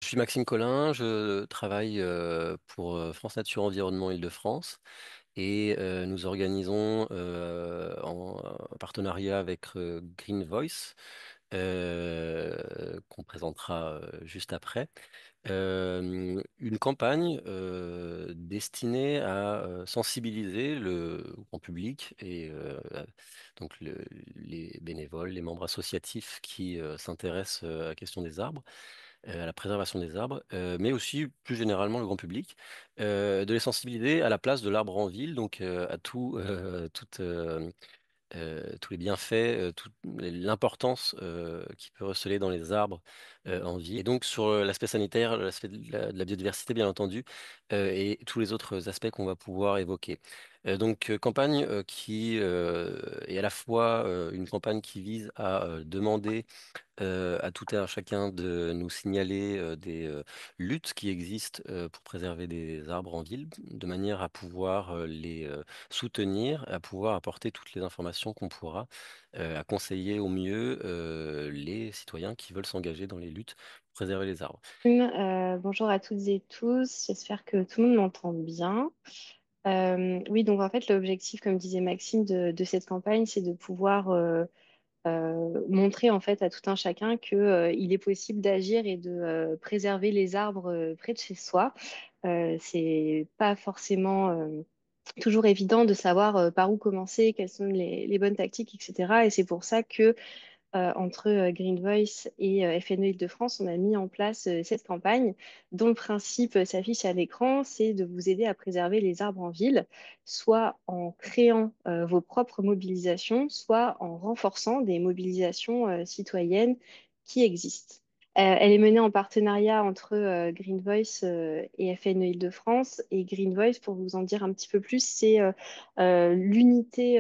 suis Maxime Collin, je travaille pour France Nature Environnement Île-de-France et nous organisons en partenariat avec Green Voice, qu'on présentera juste après, une campagne destinée à sensibiliser le grand public et donc les bénévoles, les membres associatifs qui s'intéressent à la question des arbres, à la préservation des arbres, mais aussi plus généralement le grand public, de les sensibiliser à la place de l'arbre en ville, donc à tous les bienfaits, toute l'importance qui peut receler dans les arbres en ville. Et donc sur l'aspect sanitaire, l'aspect de la biodiversité, bien entendu, et tous les autres aspects qu'on va pouvoir évoquer. Campagne qui est à la fois une campagne qui vise à demander à tout et à chacun de nous signaler des luttes qui existent pour préserver des arbres en ville, de manière à pouvoir les soutenir, à pouvoir apporter toutes les informations qu'on pourra, à conseiller au mieux les citoyens qui veulent s'engager dans les luttes pour préserver les arbres. Bonjour à toutes et tous, j'espère que tout le monde m'entend bien. Oui, donc en fait, l'objectif, comme disait Maxime, de cette campagne, c'est de pouvoir montrer en fait à tout un chacun que, il est possible d'agir et de préserver les arbres près de chez soi. C'est pas forcément toujours évident de savoir par où commencer, quelles sont les bonnes tactiques, etc. Et c'est pour ça que entre Green Voice et FNE Île-de-France, on a mis en place cette campagne dont le principe s'affiche à l'écran, c'est de vous aider à préserver les arbres en ville, soit en créant vos propres mobilisations, soit en renforçant des mobilisations citoyennes qui existent. Elle est menée en partenariat entre Green Voice et FNE Île-de-France. Et Green Voice, pour vous en dire un petit peu plus, c'est l'unité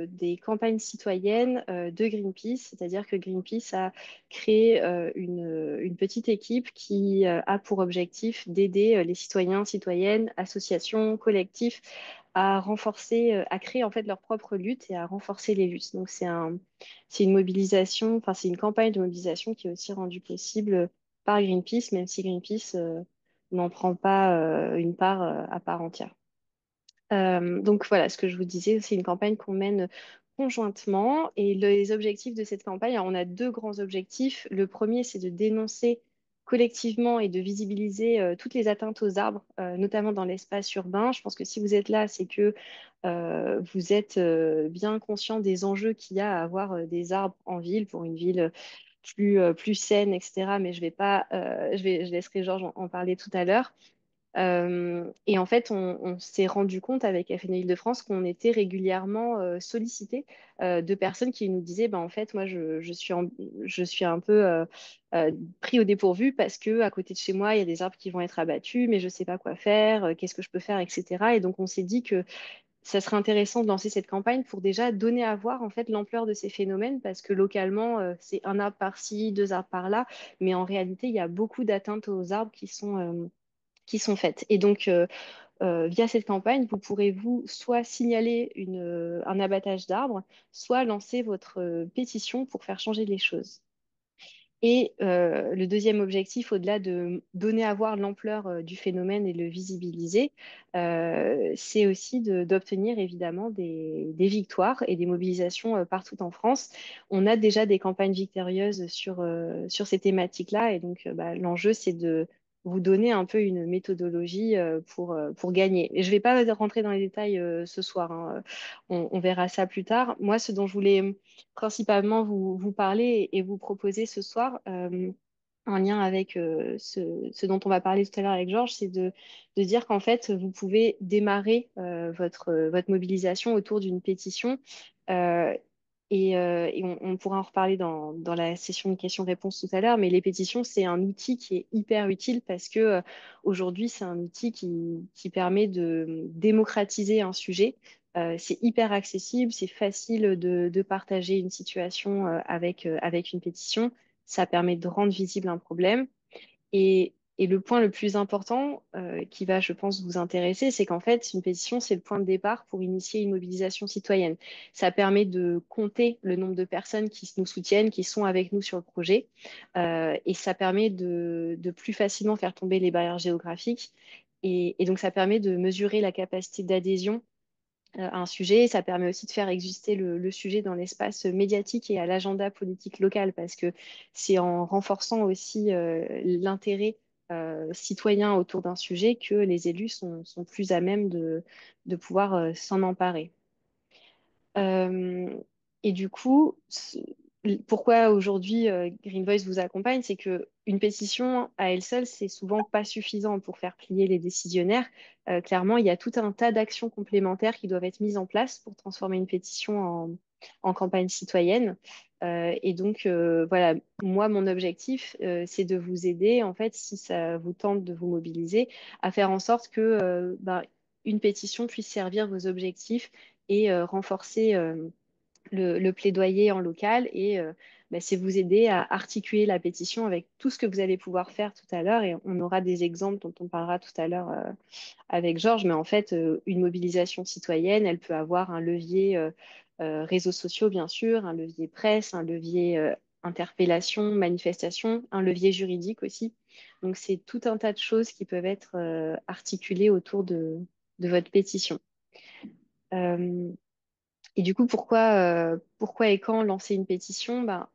des campagnes citoyennes de Greenpeace, c'est-à-dire que Greenpeace a créé une petite équipe qui a pour objectif d'aider les citoyens, citoyennes, associations, collectifs à renforcer, à créer en fait leur propre lutte et à renforcer les luttes. Donc c'est une mobilisation, enfin c'est une campagne de mobilisation qui est aussi rendue possible par Greenpeace, même si Greenpeace n'en prend pas une part à part entière. Donc voilà, ce que je vous disais, c'est une campagne qu'on mène conjointement et les objectifs de cette campagne, alors on a deux grands objectifs. Le premier, c'est de dénoncer collectivement et de visibiliser toutes les atteintes aux arbres, notamment dans l'espace urbain. Je pense que si vous êtes là, c'est que vous êtes bien conscient des enjeux qu'il y a à avoir des arbres en ville pour une ville plus saine, etc. Mais je vais pas, je laisserai Georges en parler tout à l'heure. Et en fait, on s'est rendu compte avec FNE Île-de-France qu'on était régulièrement sollicité de personnes qui nous disaient, ben, en fait, moi, je suis un peu euh, pris au dépourvu parce que à côté de chez moi, il y a des arbres qui vont être abattus, mais je ne sais pas quoi faire, qu'est-ce que je peux faire, etc. Et donc, on s'est dit que ça serait intéressant de lancer cette campagne pour déjà donner à voir en fait l'ampleur de ces phénomènes parce que localement, c'est un arbre par-ci, deux arbres par-là, mais en réalité, il y a beaucoup d'atteintes aux arbres qui sont faites. Et donc, via cette campagne, vous pourrez vous soit signaler un abattage d'arbres, soit lancer votre pétition pour faire changer les choses. Et le deuxième objectif, au-delà de donner à voir l'ampleur du phénomène et le visibiliser, c'est aussi d'obtenir évidemment des victoires et des mobilisations partout en France. On a déjà des campagnes victorieuses sur ces thématiques-là, et donc bah, l'enjeu, c'est de vous donner un peu une méthodologie pour gagner. Et je ne vais pas rentrer dans les détails ce soir, hein. On verra ça plus tard. Moi, ce dont je voulais principalement vous parler et vous proposer ce soir, en lien avec ce dont on va parler tout à l'heure avec Georges, c'est de dire qu'en fait, vous pouvez démarrer votre mobilisation autour d'une pétition. euh, et on pourra en reparler dans la session de questions-réponses tout à l'heure, mais les pétitions, c'est un outil qui est hyper utile parce que aujourd'hui, c'est un outil qui permet de démocratiser un sujet. C'est hyper accessible, c'est facile de partager une situation avec une pétition. Ça permet de rendre visible un problème. Et Et le point le plus important qui va, je pense, vous intéresser, c'est qu'en fait, une pétition, c'est le point de départ pour initier une mobilisation citoyenne. Ça permet de compter le nombre de personnes qui nous soutiennent, qui sont avec nous sur le projet, et ça permet de plus facilement faire tomber les barrières géographiques. Et donc, ça permet de mesurer la capacité d'adhésion à un sujet. Ça permet aussi de faire exister le sujet dans l'espace médiatique et à l'agenda politique local, parce que c'est en renforçant aussi l'intérêt citoyen autour d'un sujet que les élus sont plus à même de pouvoir s'en emparer. Euh, et du coup, pourquoi aujourd'hui Green Voice vous accompagne, c'est que une pétition à elle seule, c'est souvent pas suffisant pour faire plier les décisionnaires. Clairement, il y a tout un tas d'actions complémentaires qui doivent être mises en place pour transformer une pétition en campagne citoyenne. Et donc, voilà, moi, mon objectif, c'est de vous aider, en fait, si ça vous tente de vous mobiliser, à faire en sorte que ben, une pétition puisse servir vos objectifs et renforcer le plaidoyer en local et bah, c'est vous aider à articuler la pétition avec tout ce que vous allez pouvoir faire tout à l'heure. Et on aura des exemples dont on parlera tout à l'heure avec Georges. Mais en fait, une mobilisation citoyenne, elle peut avoir un levier réseaux sociaux, bien sûr, un levier presse, un levier interpellation, manifestation, un levier juridique aussi. Donc, c'est tout un tas de choses qui peuvent être articulées autour de votre pétition. Euh, et du coup, pourquoi et quand lancer une pétition? Ben,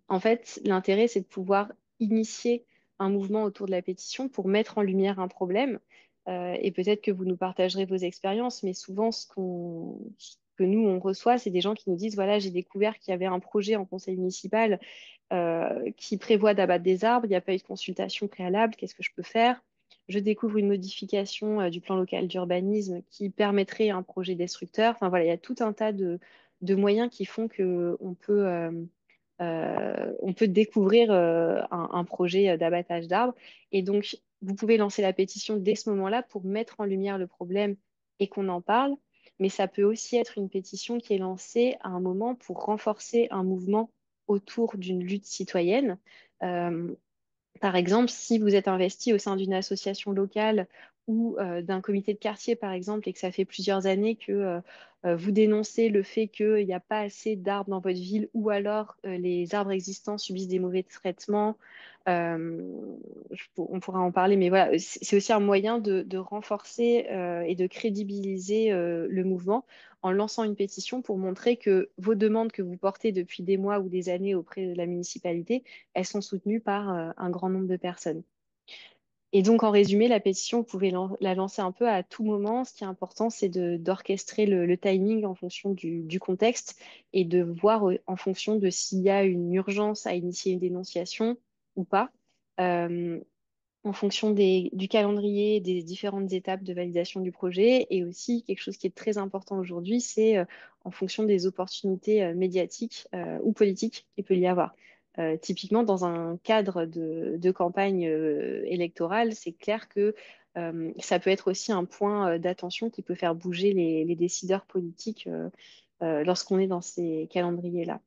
en fait, l'intérêt, c'est de pouvoir initier un mouvement autour de la pétition pour mettre en lumière un problème. Et peut-être que vous nous partagerez vos expériences, mais souvent, ce que nous, on reçoit, c'est des gens qui nous disent, voilà, j'ai découvert qu'il y avait un projet en conseil municipal qui prévoit d'abattre des arbres, il n'y a pas eu de consultation préalable, qu'est-ce que je peux faire? Je découvre une modification du plan local d'urbanisme qui permettrait un projet destructeur. Enfin voilà, il y a tout un tas de moyens qui font que on peut découvrir un projet d'abattage d'arbres. Et donc, vous pouvez lancer la pétition dès ce moment-là pour mettre en lumière le problème et qu'on en parle. Mais ça peut aussi être une pétition qui est lancée à un moment pour renforcer un mouvement autour d'une lutte citoyenne. Euh, Par exemple, si vous êtes investi au sein d'une association locale ou d'un comité de quartier, par exemple, et que ça fait plusieurs années que vous dénoncez le fait qu'il n'y a pas assez d'arbres dans votre ville, ou alors les arbres existants subissent des mauvais traitements, euh, on pourra en parler, mais voilà, c'est aussi un moyen de renforcer et de crédibiliser le mouvement en lançant une pétition pour montrer que vos demandes que vous portez depuis des mois ou des années auprès de la municipalité, elles sont soutenues par un grand nombre de personnes. Et donc, en résumé, la pétition, vous pouvez la lancer un peu à tout moment. Ce qui est important, c'est d'orchestrer le timing en fonction du contexte et de voir en fonction de s'il y a une urgence à initier une dénonciation ou pas. Euh, En fonction du calendrier, des différentes étapes de validation du projet. Et aussi, quelque chose qui est très important aujourd'hui, c'est en fonction des opportunités médiatiques ou politiques qu'il peut y avoir. Typiquement, dans un cadre de campagne électorale, c'est clair que ça peut être aussi un point d'attention qui peut faire bouger les décideurs politiques lorsqu'on est dans ces calendriers-là.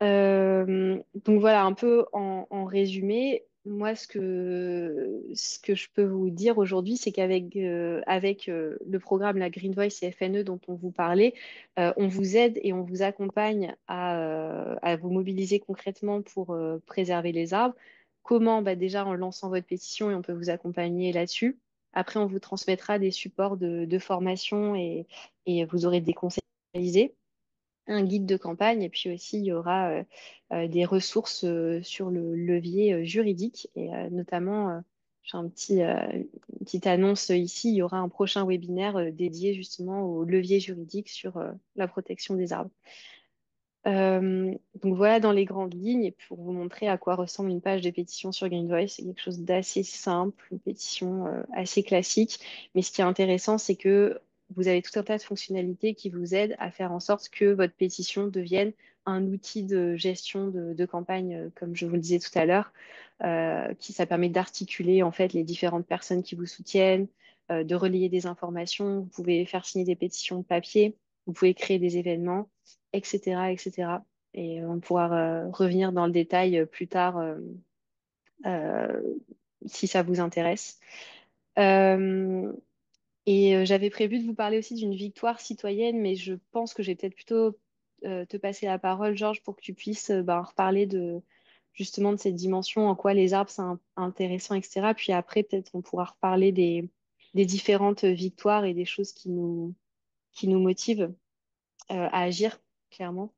Donc voilà, un peu en résumé, moi ce que je peux vous dire aujourd'hui, c'est qu'avec avec le programme la Green Voice et FNE dont on vous parlait, on vous aide et on vous accompagne à vous mobiliser concrètement pour préserver les arbres. Comment? Bah, déjà en lançant votre pétition et on peut vous accompagner là-dessus. Après, on vous transmettra des supports de formation et vous aurez des conseils spécialisés, un guide de campagne et puis aussi il y aura des ressources sur le levier juridique et notamment j'ai une petite annonce ici, il y aura un prochain webinaire dédié justement au levier juridique sur la protection des arbres. Donc voilà dans les grandes lignes et pour vous montrer à quoi ressemble une page de pétition sur Green Voice, c'est quelque chose d'assez simple, une pétition assez classique. Mais ce qui est intéressant, c'est que vous avez tout un tas de fonctionnalités qui vous aident à faire en sorte que votre pétition devienne un outil de gestion de campagne, comme je vous le disais tout à l'heure, qui ça permet d'articuler en fait les différentes personnes qui vous soutiennent, de relayer des informations. Vous pouvez faire signer des pétitions papier, vous pouvez créer des événements, etc., etc. Et on pourra revenir dans le détail plus tard euh, si ça vous intéresse. Euh, J'avais prévu de vous parler aussi d'une victoire citoyenne, mais je pense que j'ai peut-être plutôt te passer la parole, Georges, pour que tu puisses reparler de justement de cette dimension, en quoi les arbres sont intéressants, etc. Puis après, peut-être on pourra reparler des différentes victoires et des choses qui nous motivent à agir, clairement.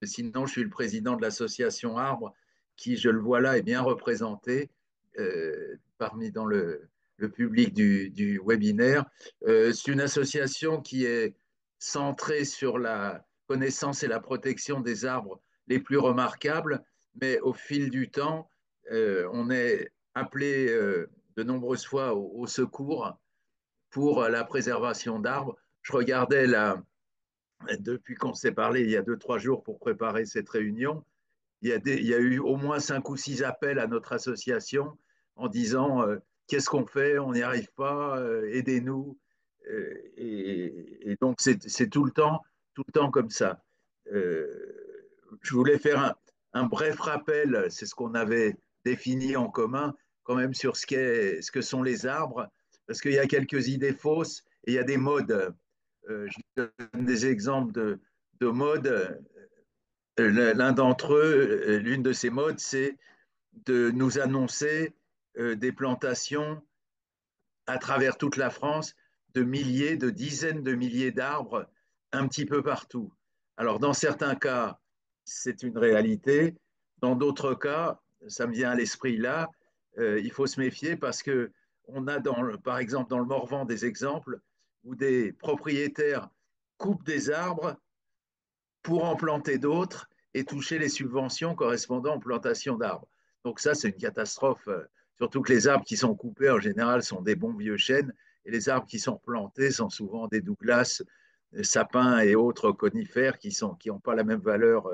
Sinon, je suis le président de l'association Arbre, qui, je le vois là, est bien représenté parmi dans le public du webinaire. C'est une association qui est centrée sur la connaissance et la protection des arbres les plus remarquables, mais au fil du temps, on est appelé de nombreuses fois au secours pour la préservation d'arbres. Je regardais depuis qu'on s'est parlé il y a 2, 3 jours pour préparer cette réunion, il y a eu au moins 5 ou 6 appels à notre association en disant qu'est-ce qu'on fait, on n'y arrive pas, aidez-nous. Et donc c'est tout le temps comme ça. Je voulais faire un bref rappel, c'est ce qu'on avait défini en commun, quand même sur ce que sont les arbres, parce qu'il y a quelques idées fausses et il y a des modes. Je donne des exemples de modes. L'un d'entre eux, l'une de ces modes, c'est de nous annoncer des plantations à travers toute la France de milliers, de dizaines de milliers d'arbres un petit peu partout. Alors, dans certains cas, c'est une réalité. Dans d'autres cas, ça me vient à l'esprit là, il faut se méfier parce que on a par exemple dans le Morvan des exemples où des propriétaires coupent des arbres pour en planter d'autres et toucher les subventions correspondant aux plantations d'arbres. Donc ça, c'est une catastrophe, surtout que les arbres qui sont coupés, en général, sont des bons vieux chênes, et les arbres qui sont plantés sont souvent des Douglas, sapins et autres conifères qui n'ont pas la même valeur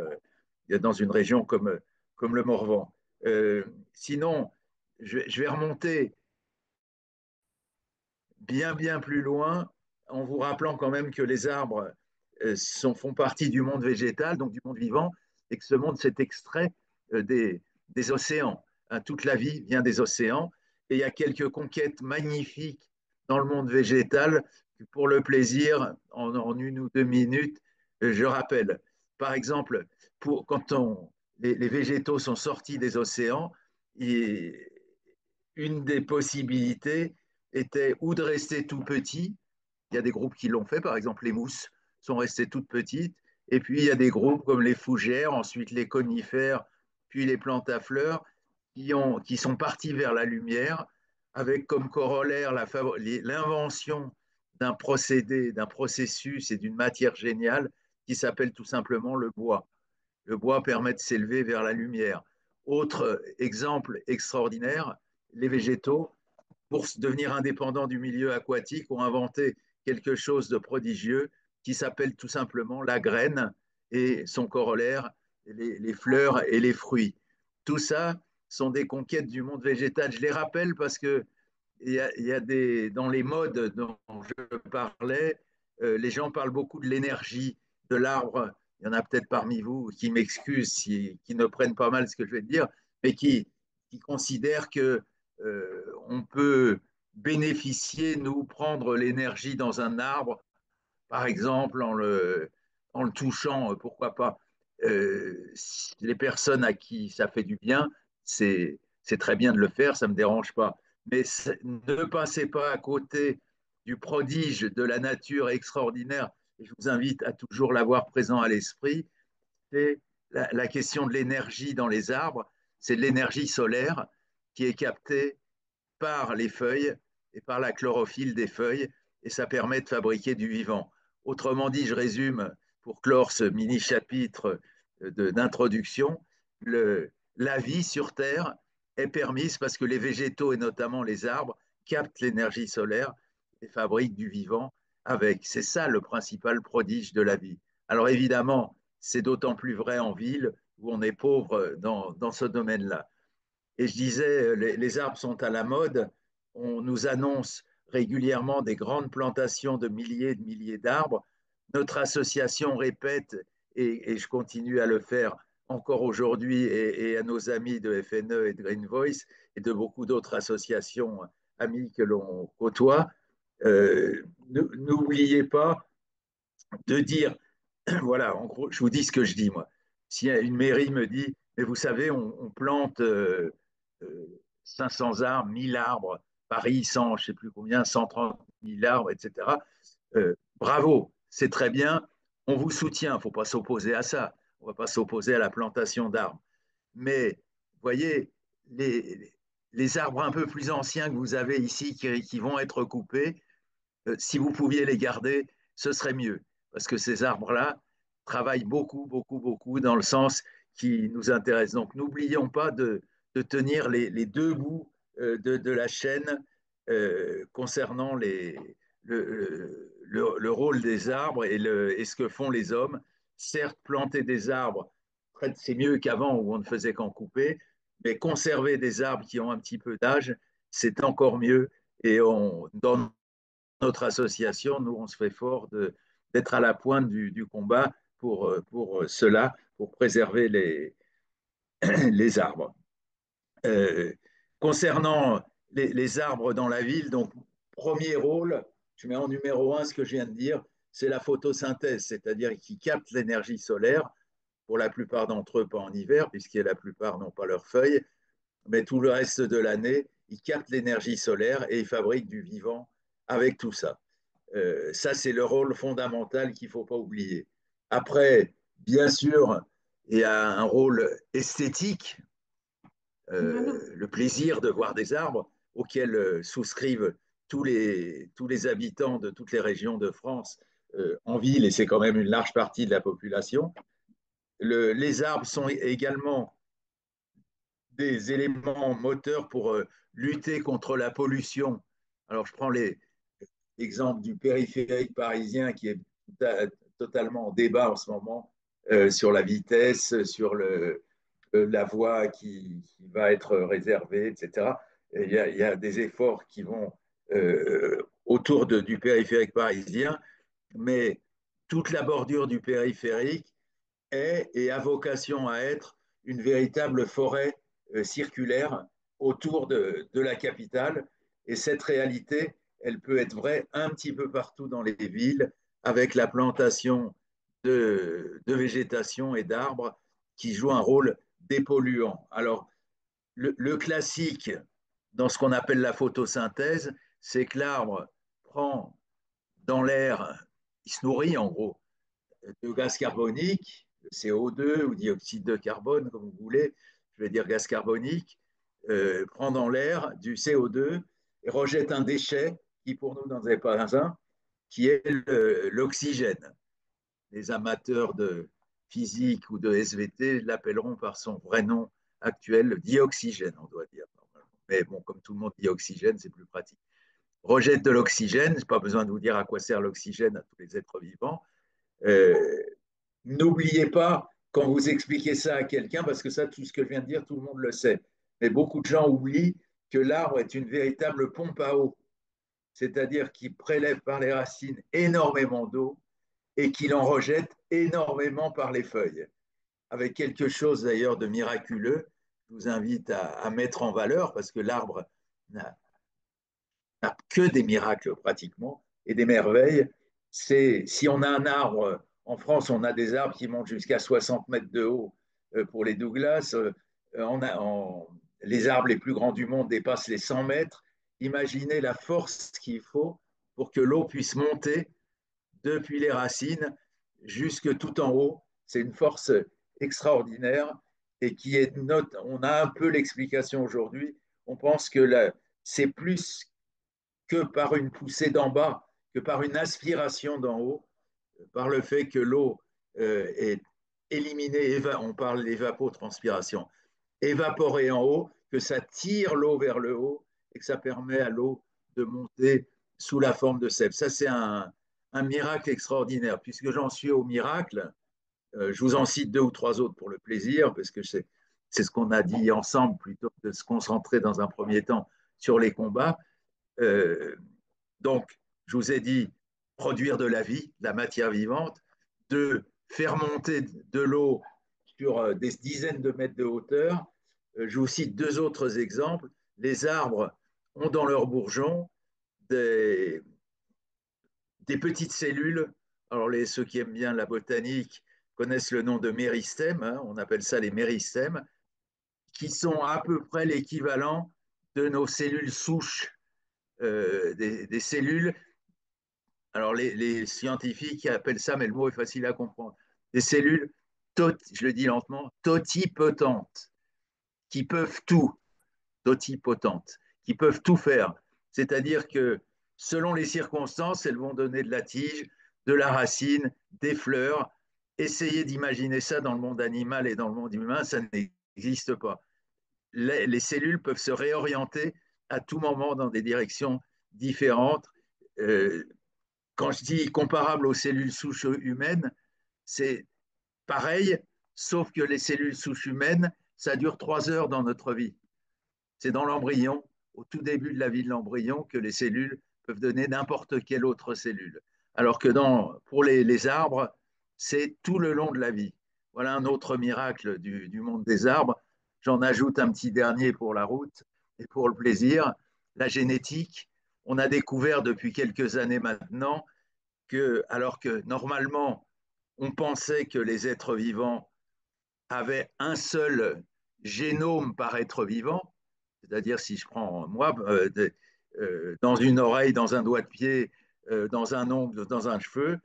dans une région comme le Morvan. Euh, Sinon, je vais remonter bien plus loin, en vous rappelant quand même que les arbres font partie du monde végétal, donc du monde vivant, et que ce monde s'est extrait des océans. Hein, toute la vie vient des océans, et il y a quelques conquêtes magnifiques dans le monde végétal, pour le plaisir, en 1 ou 2 minutes, je rappelle. Par exemple, quand les végétaux sont sortis des océans, une des possibilités était ou de rester tout petit. Il y a des groupes qui l'ont fait, par exemple les mousses sont restées toutes petites. Et puis il y a des groupes comme les fougères, ensuite les conifères, puis les plantes à fleurs qui sont partis vers la lumière avec comme corollaire l'invention d'un procédé, d'un processus et d'une matière géniale qui s'appelle tout simplement le bois. Le bois permet de s'élever vers la lumière. Autre exemple extraordinaire, les végétaux pour devenir indépendants du milieu aquatique, ont inventé quelque chose de prodigieux qui s'appelle tout simplement la graine et son corollaire, les fleurs et les fruits. Tout ça sont des conquêtes du monde végétal. Je les rappelle parce que il y a dans les modes dont je parlais, les gens parlent beaucoup de l'énergie de l'arbre. Il y en a peut-être parmi vous qui m'excusent, qui ne prennent pas mal ce que je vais dire, mais qui considèrent que on peut bénéficier, nous, prendre l'énergie dans un arbre, par exemple en le touchant, pourquoi pas. Les personnes à qui ça fait du bien, c'est très bien de le faire, ça ne me dérange pas. Mais ne passez pas à côté du prodige de la nature extraordinaire. Je vous invite à toujours l'avoir présent à l'esprit. C'est la question de l'énergie dans les arbres, c'est de l'énergie solaire qui est captée par les feuilles et par la chlorophylle des feuilles, et ça permet de fabriquer du vivant. Autrement dit, je résume pour clore ce mini-chapitre d'introduction, la vie sur Terre est permise parce que les végétaux et notamment les arbres captent l'énergie solaire et fabriquent du vivant avec. C'est ça le principal prodige de la vie. Alors évidemment, c'est d'autant plus vrai en ville où on est pauvre dans ce domaine-là. Et je disais, les arbres sont à la mode. On nous annonce régulièrement des grandes plantations de milliers d'arbres. Notre association répète, et je continue à le faire encore aujourd'hui et à nos amis de FNE et de Green Voice et de beaucoup d'autres associations amies que l'on côtoie, n'oubliez pas de dire, voilà, en gros, je vous dis ce que je dis, moi. Si une mairie me dit, mais vous savez, on plante 500 arbres, 1000 arbres, Paris 100, je ne sais plus combien, 130 000 arbres, etc. Bravo, c'est très bien, on vous soutient, il ne faut pas s'opposer à ça, on ne va pas s'opposer à la plantation d'arbres. Mais, vous voyez, les arbres un peu plus anciens que vous avez ici qui vont être coupés, si vous pouviez les garder, ce serait mieux. Parce que ces arbres-là travaillent beaucoup, beaucoup, beaucoup dans le sens qui nous intéresse. Donc, n'oublions pas de tenir les deux bouts de la chaîne concernant le rôle des arbres et ce que font les hommes. Certes, planter des arbres, c'est mieux qu'avant où on ne faisait qu'en couper, mais conserver des arbres qui ont un petit peu d'âge, c'est encore mieux. Et dans notre association, nous, on se fait fort d'être à la pointe du combat pour cela, pour préserver les arbres. Euh, concernant les arbres dans la ville, donc premier rôle, je mets en numéro un ce que je viens de dire, c'est la photosynthèse, c'est-à-dire qu'ils captent l'énergie solaire, pour la plupart d'entre eux pas en hiver, puisque la plupart n'ont pas leurs feuilles, mais tout le reste de l'année, ils captent l'énergie solaire et ils fabriquent du vivant avec tout ça. Ça, c'est le rôle fondamental qu'il ne faut pas oublier. Après, bien sûr, il y a un rôle esthétique, Voilà. le plaisir de voir des arbres auxquels souscrivent tous les habitants de toutes les régions de France en ville, et c'est quand même une large partie de la population. Les arbres sont également des éléments moteurs pour lutter contre la pollution. Alors, je prends l'exemple du périphérique parisien qui est totalement en débat en ce moment sur la vitesse, sur la voie qui va être réservée, etc. Il y a des efforts qui vont autour du périphérique parisien, mais toute la bordure du périphérique est et a vocation à être une véritable forêt circulaire autour de la capitale. Et cette réalité, elle peut être vraie un petit peu partout dans les villes, avec la plantation de végétation et d'arbres qui jouent un rôle dépolluant. Alors, le classique dans ce qu'on appelle la photosynthèse, c'est que l'arbre prend dans l'air, il se nourrit en gros, de gaz carbonique, de CO2 ou dioxyde de carbone, comme vous voulez, je vais dire gaz carbonique, prend dans l'air du CO2 et rejette un déchet qui, pour nous, n'en est pas un, qui est l'oxygène. Les amateurs de physique ou de SVT l'appelleront par son vrai nom actuel, le dioxygène, on doit dire. Mais bon, comme tout le monde dit oxygène, c'est plus pratique. Rejette de l'oxygène, je n'ai pas besoin de vous dire à quoi sert l'oxygène à tous les êtres vivants. Euh, N'oubliez pas, quand vous expliquez ça à quelqu'un, parce que ça, tout ce que je viens de dire, tout le monde le sait, mais beaucoup de gens oublient que l'arbre est une véritable pompe à eau, c'est-à-dire qu'il prélève par les racines énormément d'eau et qu'il en rejette énormément par les feuilles. Avec quelque chose d'ailleurs de miraculeux, je vous invite à mettre en valeur, parce que l'arbre n'a que des miracles pratiquement et des merveilles. C'est si on a un arbre, en France, on a des arbres qui montent jusqu'à 60 mètres de haut pour les Douglas. Les arbres les plus grands du monde dépassent les 100 mètres. Imaginez la force qu'il faut pour que l'eau puisse monter depuis les racines jusque tout en haut. C'est une force extraordinaire et qui est notre. On a un peu l'explication aujourd'hui. On pense que c'est plus que par une poussée d'en bas, que par une aspiration d'en haut, par le fait que l'eau est éliminée, on parle d'évapotranspiration, évaporée en haut, que ça tire l'eau vers le haut et que ça permet à l'eau de monter sous la forme de sève. Ça, c'est un miracle extraordinaire. Puisque j'en suis au miracle, je vous en cite deux ou trois autres pour le plaisir, parce que c'est ce qu'on a dit ensemble, plutôt que de se concentrer dans un premier temps sur les combats. Euh, donc, je vous ai dit produire de la vie, de la matière vivante, de faire monter de l'eau sur des dizaines de mètres de hauteur. Je vous cite deux autres exemples. Les arbres ont dans leurs bourgeons des, des petites cellules. Alors, ceux qui aiment bien la botanique connaissent le nom de méristèmes, hein, on appelle ça les méristèmes, qui sont à peu près l'équivalent de nos cellules souches, des cellules. Alors, les scientifiques appellent ça, mais le mot est facile à comprendre, des cellules, je le dis lentement, totipotentes, qui peuvent tout, totipotentes, qui peuvent tout faire. C'est-à-dire que selon les circonstances, elles vont donner de la tige, de la racine, des fleurs. Essayez d'imaginer ça dans le monde animal et dans le monde humain, ça n'existe pas. Les cellules peuvent se réorienter à tout moment dans des directions différentes. Euh, Quand je dis comparable aux cellules souches humaines, c'est pareil, sauf que les cellules souches humaines, ça dure 3 heures dans notre vie. C'est dans l'embryon, au tout début de la vie de l'embryon, que les cellules peuvent donner n'importe quelle autre cellule. Alors que pour les arbres, c'est tout le long de la vie. Voilà un autre miracle du monde des arbres. J'en ajoute un petit dernier pour la route et pour le plaisir. La génétique, on a découvert depuis quelques années maintenant que, alors que normalement, on pensait que les êtres vivants avaient un seul génome par être vivant, c'est-à-dire si je prends moi, dans une oreille, dans un doigt de pied, dans un ongle, dans un cheveu,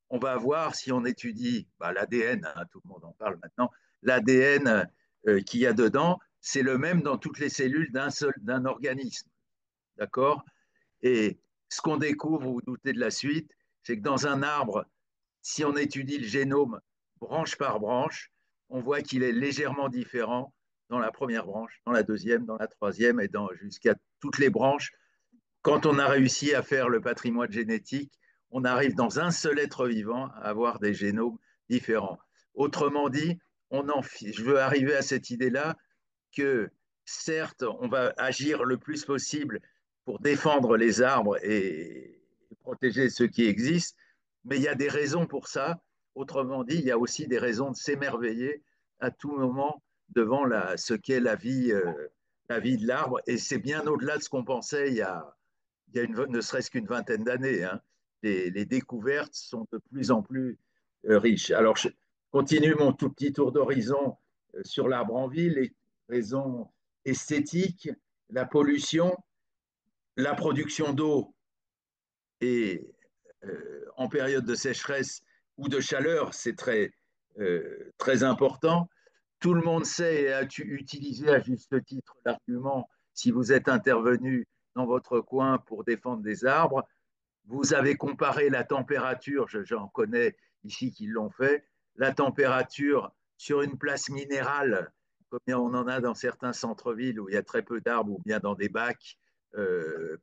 on va voir si on étudie l'ADN, hein, tout le monde en parle maintenant, l'ADN qu'il y a dedans, c'est le même dans toutes les cellules d'un organisme. D'accord? Et ce qu'on découvre, vous, vous doutez de la suite, c'est que dans un arbre, si on étudie le génome branche par branche, on voit qu'il est légèrement différent dans la première branche, dans la deuxième, dans la troisième et jusqu'à toutes les branches. Quand on a réussi à faire le patrimoine génétique, on arrive dans un seul être vivant à avoir des génomes différents. Autrement dit, je veux arriver à cette idée-là que certes, on va agir le plus possible pour défendre les arbres et protéger ceux qui existent, mais il y a des raisons pour ça. Autrement dit, il y a aussi des raisons de s'émerveiller à tout moment devant ce qu'est la vie de l'arbre. Et c'est bien au-delà de ce qu'on pensait ne serait-ce qu'une vingtaine d'années. Hein. Les découvertes sont de plus en plus riches. Alors, je continue mon tout petit tour d'horizon sur l'arbre en ville. Les raisons esthétiques, la pollution, la production d'eau et en période de sécheresse ou de chaleur, c'est très important. Tout le monde sait et a utilisé à juste titre l'argument, si vous êtes intervenu dans votre coin pour défendre des arbres, vous avez comparé la température, j'en connais ici qui l'ont fait, la température sur une place minérale, comme on en a dans certains centres-villes où il y a très peu d'arbres ou bien dans des bacs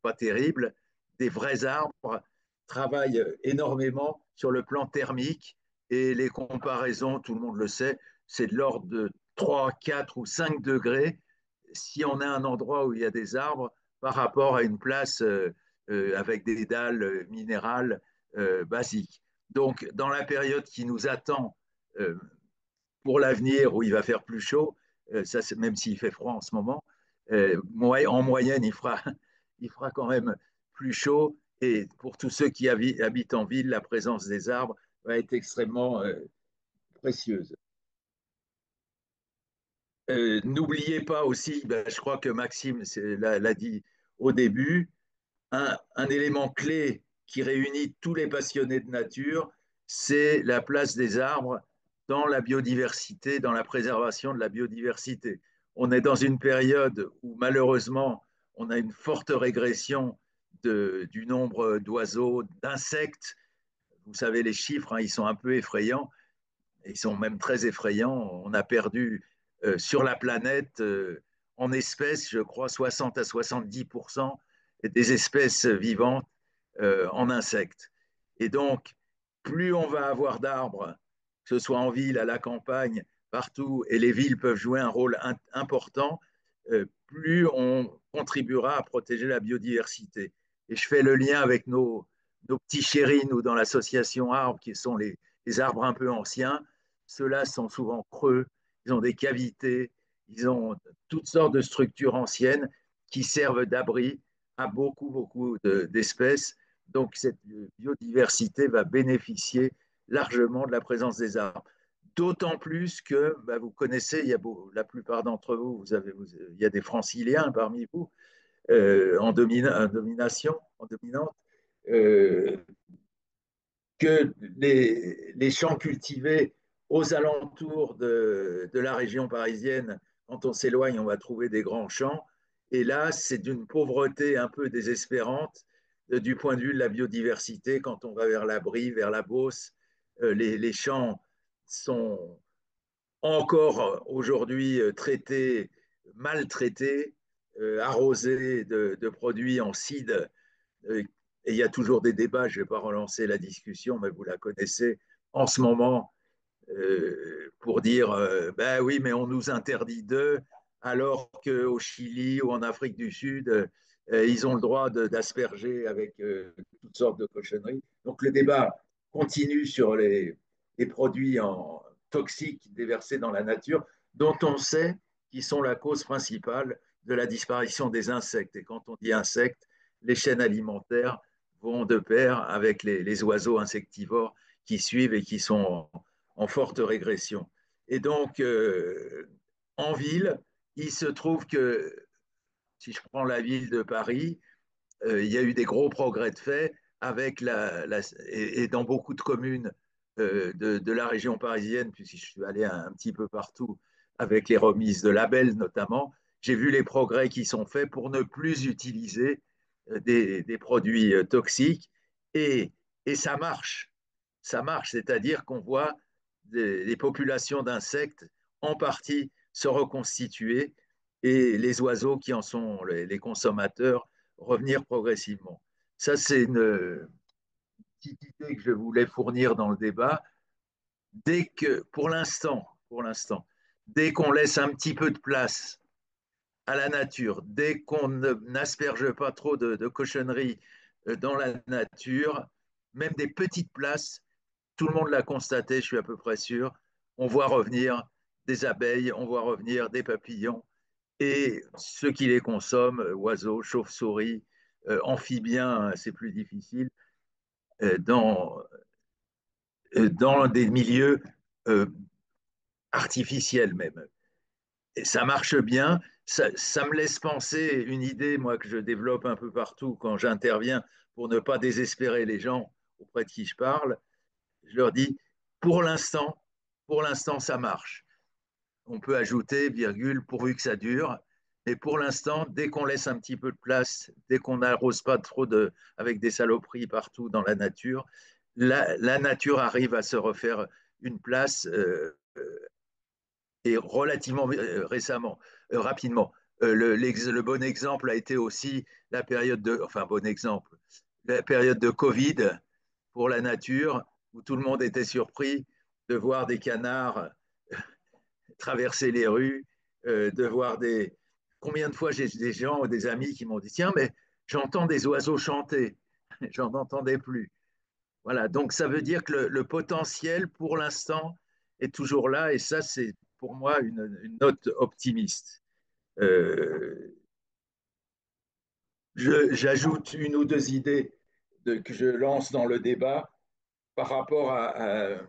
pas terribles, des vrais arbres travaillent énormément sur le plan thermique et les comparaisons, tout le monde le sait, c'est de l'ordre de 3, 4 ou 5 degrés si on a un endroit où il y a des arbres par rapport à une place avec des dalles minérales basiques. Donc, dans la période qui nous attend euh, pour l'avenir, où il va faire plus chaud, ça, même s'il fait froid en ce moment, en moyenne, il fera quand même plus chaud. Et pour tous ceux qui habitent en ville, la présence des arbres va être extrêmement précieuse. N'oubliez pas aussi, ben, je crois que Maxime l'a dit au début, un élément clé qui réunit tous les passionnés de nature, c'est la place des arbres dans la biodiversité, dans la préservation de la biodiversité. On est dans une période où malheureusement, on a une forte régression du nombre d'oiseaux, d'insectes. Vous savez, les chiffres, hein, ils sont un peu effrayants. Ils sont même très effrayants. On a perdu sur la planète, en espèces, je crois, 60 à 70% des espèces vivantes en insectes. Et donc, plus on va avoir d'arbres, que ce soit en ville, à la campagne, partout, et les villes peuvent jouer un rôle important, plus on contribuera à protéger la biodiversité. Et je fais le lien avec nos petits chéris, nous, dans l'association Arbres, qui sont les arbres un peu anciens. ceux-là sont souvent creux, ils ont des cavités, ils ont toutes sortes de structures anciennes qui servent d'abri à beaucoup d'espèces. Donc cette biodiversité va bénéficier largement de la présence des arbres. D'autant plus que, bah, vous connaissez, la plupart d'entre vous, il y a des franciliens parmi vous en domination, en dominante, euh, que les champs cultivés aux alentours de la région parisienne, quand on s'éloigne, on va trouver des grands champs. Et là, c'est d'une pauvreté un peu désespérante du point de vue de la biodiversité. Quand on va vers la Brie, vers la Beauce, les champs sont encore aujourd'hui traités, maltraités, arrosés de produits en cide. Et il y a toujours des débats, je ne vais pas relancer la discussion, mais vous la connaissez en ce moment, pour dire ben oui, mais on nous interdit d'eux, alors qu'au Chili ou en Afrique du Sud, ils ont le droit d'asperger avec toutes sortes de cochonneries. Donc le débat continue sur les produits toxiques déversés dans la nature, dont on sait qu'ils sont la cause principale de la disparition des insectes. Et quand on dit insectes, les chaînes alimentaires vont de pair avec les oiseaux insectivores qui suivent et qui sont en forte régression. Et donc, en ville, il se trouve que, si je prends la ville de Paris, il y a eu des gros progrès de fait avec et dans beaucoup de communes de la région parisienne, puisque je suis allé un petit peu partout avec les remises de labels notamment, j'ai vu les progrès qui sont faits pour ne plus utiliser des produits toxiques et, et ça marche. Ça marche, c'est-à-dire qu'on voit les populations d'insectes en partie se reconstituer et les oiseaux qui en sont les consommateurs revenir progressivement. Ça, c'est une petite idée que je voulais fournir dans le débat. Dès que, pour l'instant, dès qu'on laisse un petit peu de place à la nature, dès qu'on n'asperge pas trop de cochonneries dans la nature, même des petites places, tout le monde l'a constaté, je suis à peu près sûr, on voit revenir des abeilles, on voit revenir des papillons, et ceux qui les consomment, oiseaux, chauves-souris, amphibiens, hein, c'est plus difficile, euh, dans, dans des milieux euh, artificiels même. Et ça marche bien. Ça me laisse penser une idée, moi, que je développe un peu partout quand j'interviens pour ne pas désespérer les gens auprès de qui je parle. Je leur dis, pour l'instant, pour l'instant, ça marche. On peut ajouter, virgule, pourvu que ça dure. Mais pour l'instant, dès qu'on laisse un petit peu de place, dès qu'on n'arrose pas trop avec des saloperies partout dans la nature, la nature arrive à se refaire une place et relativement récemment, rapidement. Le bon exemple a été aussi la période enfin bon exemple, la période de Covid pour la nature, où tout le monde était surpris de voir des canards traverser les rues, de voir des... Combien de fois j'ai des gens ou des amis qui m'ont dit, tiens, mais j'entends des oiseaux chanter, j'en entendais plus. Voilà, donc ça veut dire que le potentiel, pour l'instant, est toujours là, et ça, c'est pour moi une note optimiste. Euh, J'ajoute une ou deux idées que je lance dans le débat par rapport à,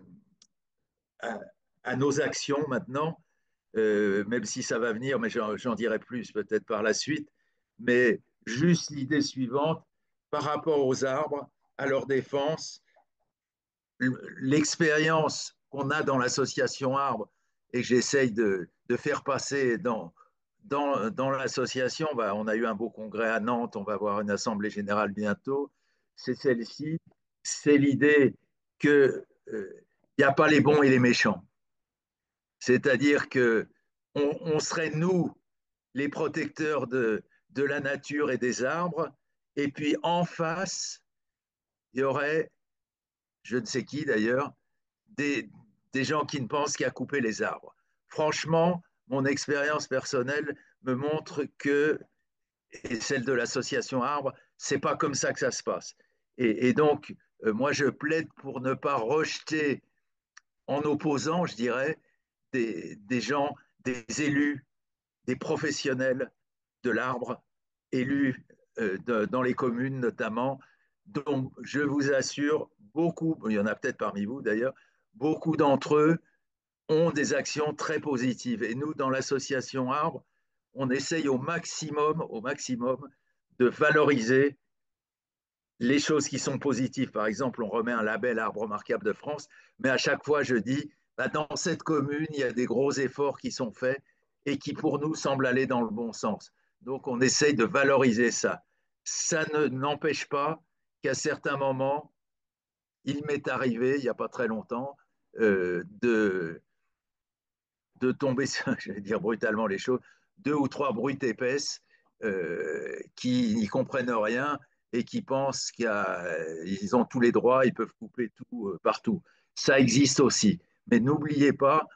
à nos actions maintenant, même si ça va venir, mais j'en dirai plus peut-être par la suite. Mais juste l'idée suivante, par rapport aux arbres, à leur défense, l'expérience qu'on a dans l'association Arbre et que j'essaye de faire passer dans l'association, on a eu un beau congrès à Nantes, on va avoir une assemblée générale bientôt, c'est celle-ci, c'est l'idée que il n'y a pas les bons et les méchants. C'est-à-dire que on serait nous les protecteurs de la nature et des arbres, et puis en face, il y aurait, je ne sais qui d'ailleurs, des, des gens qui ne pensent qu'à couper les arbres. Franchement, mon expérience personnelle me montre que, et celle de l'association Arbre, c'est pas comme ça que ça se passe. Et donc, moi, je plaide pour ne pas rejeter en opposant, je dirais, des gens, des élus, des professionnels de l'arbre, élus dans les communes notamment, dont je vous assure, beaucoup, il y en a peut-être parmi vous d'ailleurs, beaucoup d'entre eux ont des actions très positives. Et nous, dans l'association Arbre, on essaye au maximum de valoriser les choses qui sont positives. Par exemple, on remet un label Arbre remarquable de France, mais à chaque fois, je dis, bah, dans cette commune, il y a des gros efforts qui sont faits et qui, pour nous, semblent aller dans le bon sens. Donc, on essaye de valoriser ça. Ça n'empêche pas qu'à certains moments, il m'est arrivé, il n'y a pas très longtemps, de tomber, je vais dire brutalement les choses, deux ou trois brutes épaisses qui n'y comprennent rien et qui pensent qu'ils ont tous les droits, ils peuvent couper tout partout. Ça existe aussi. Mais n'oubliez pas,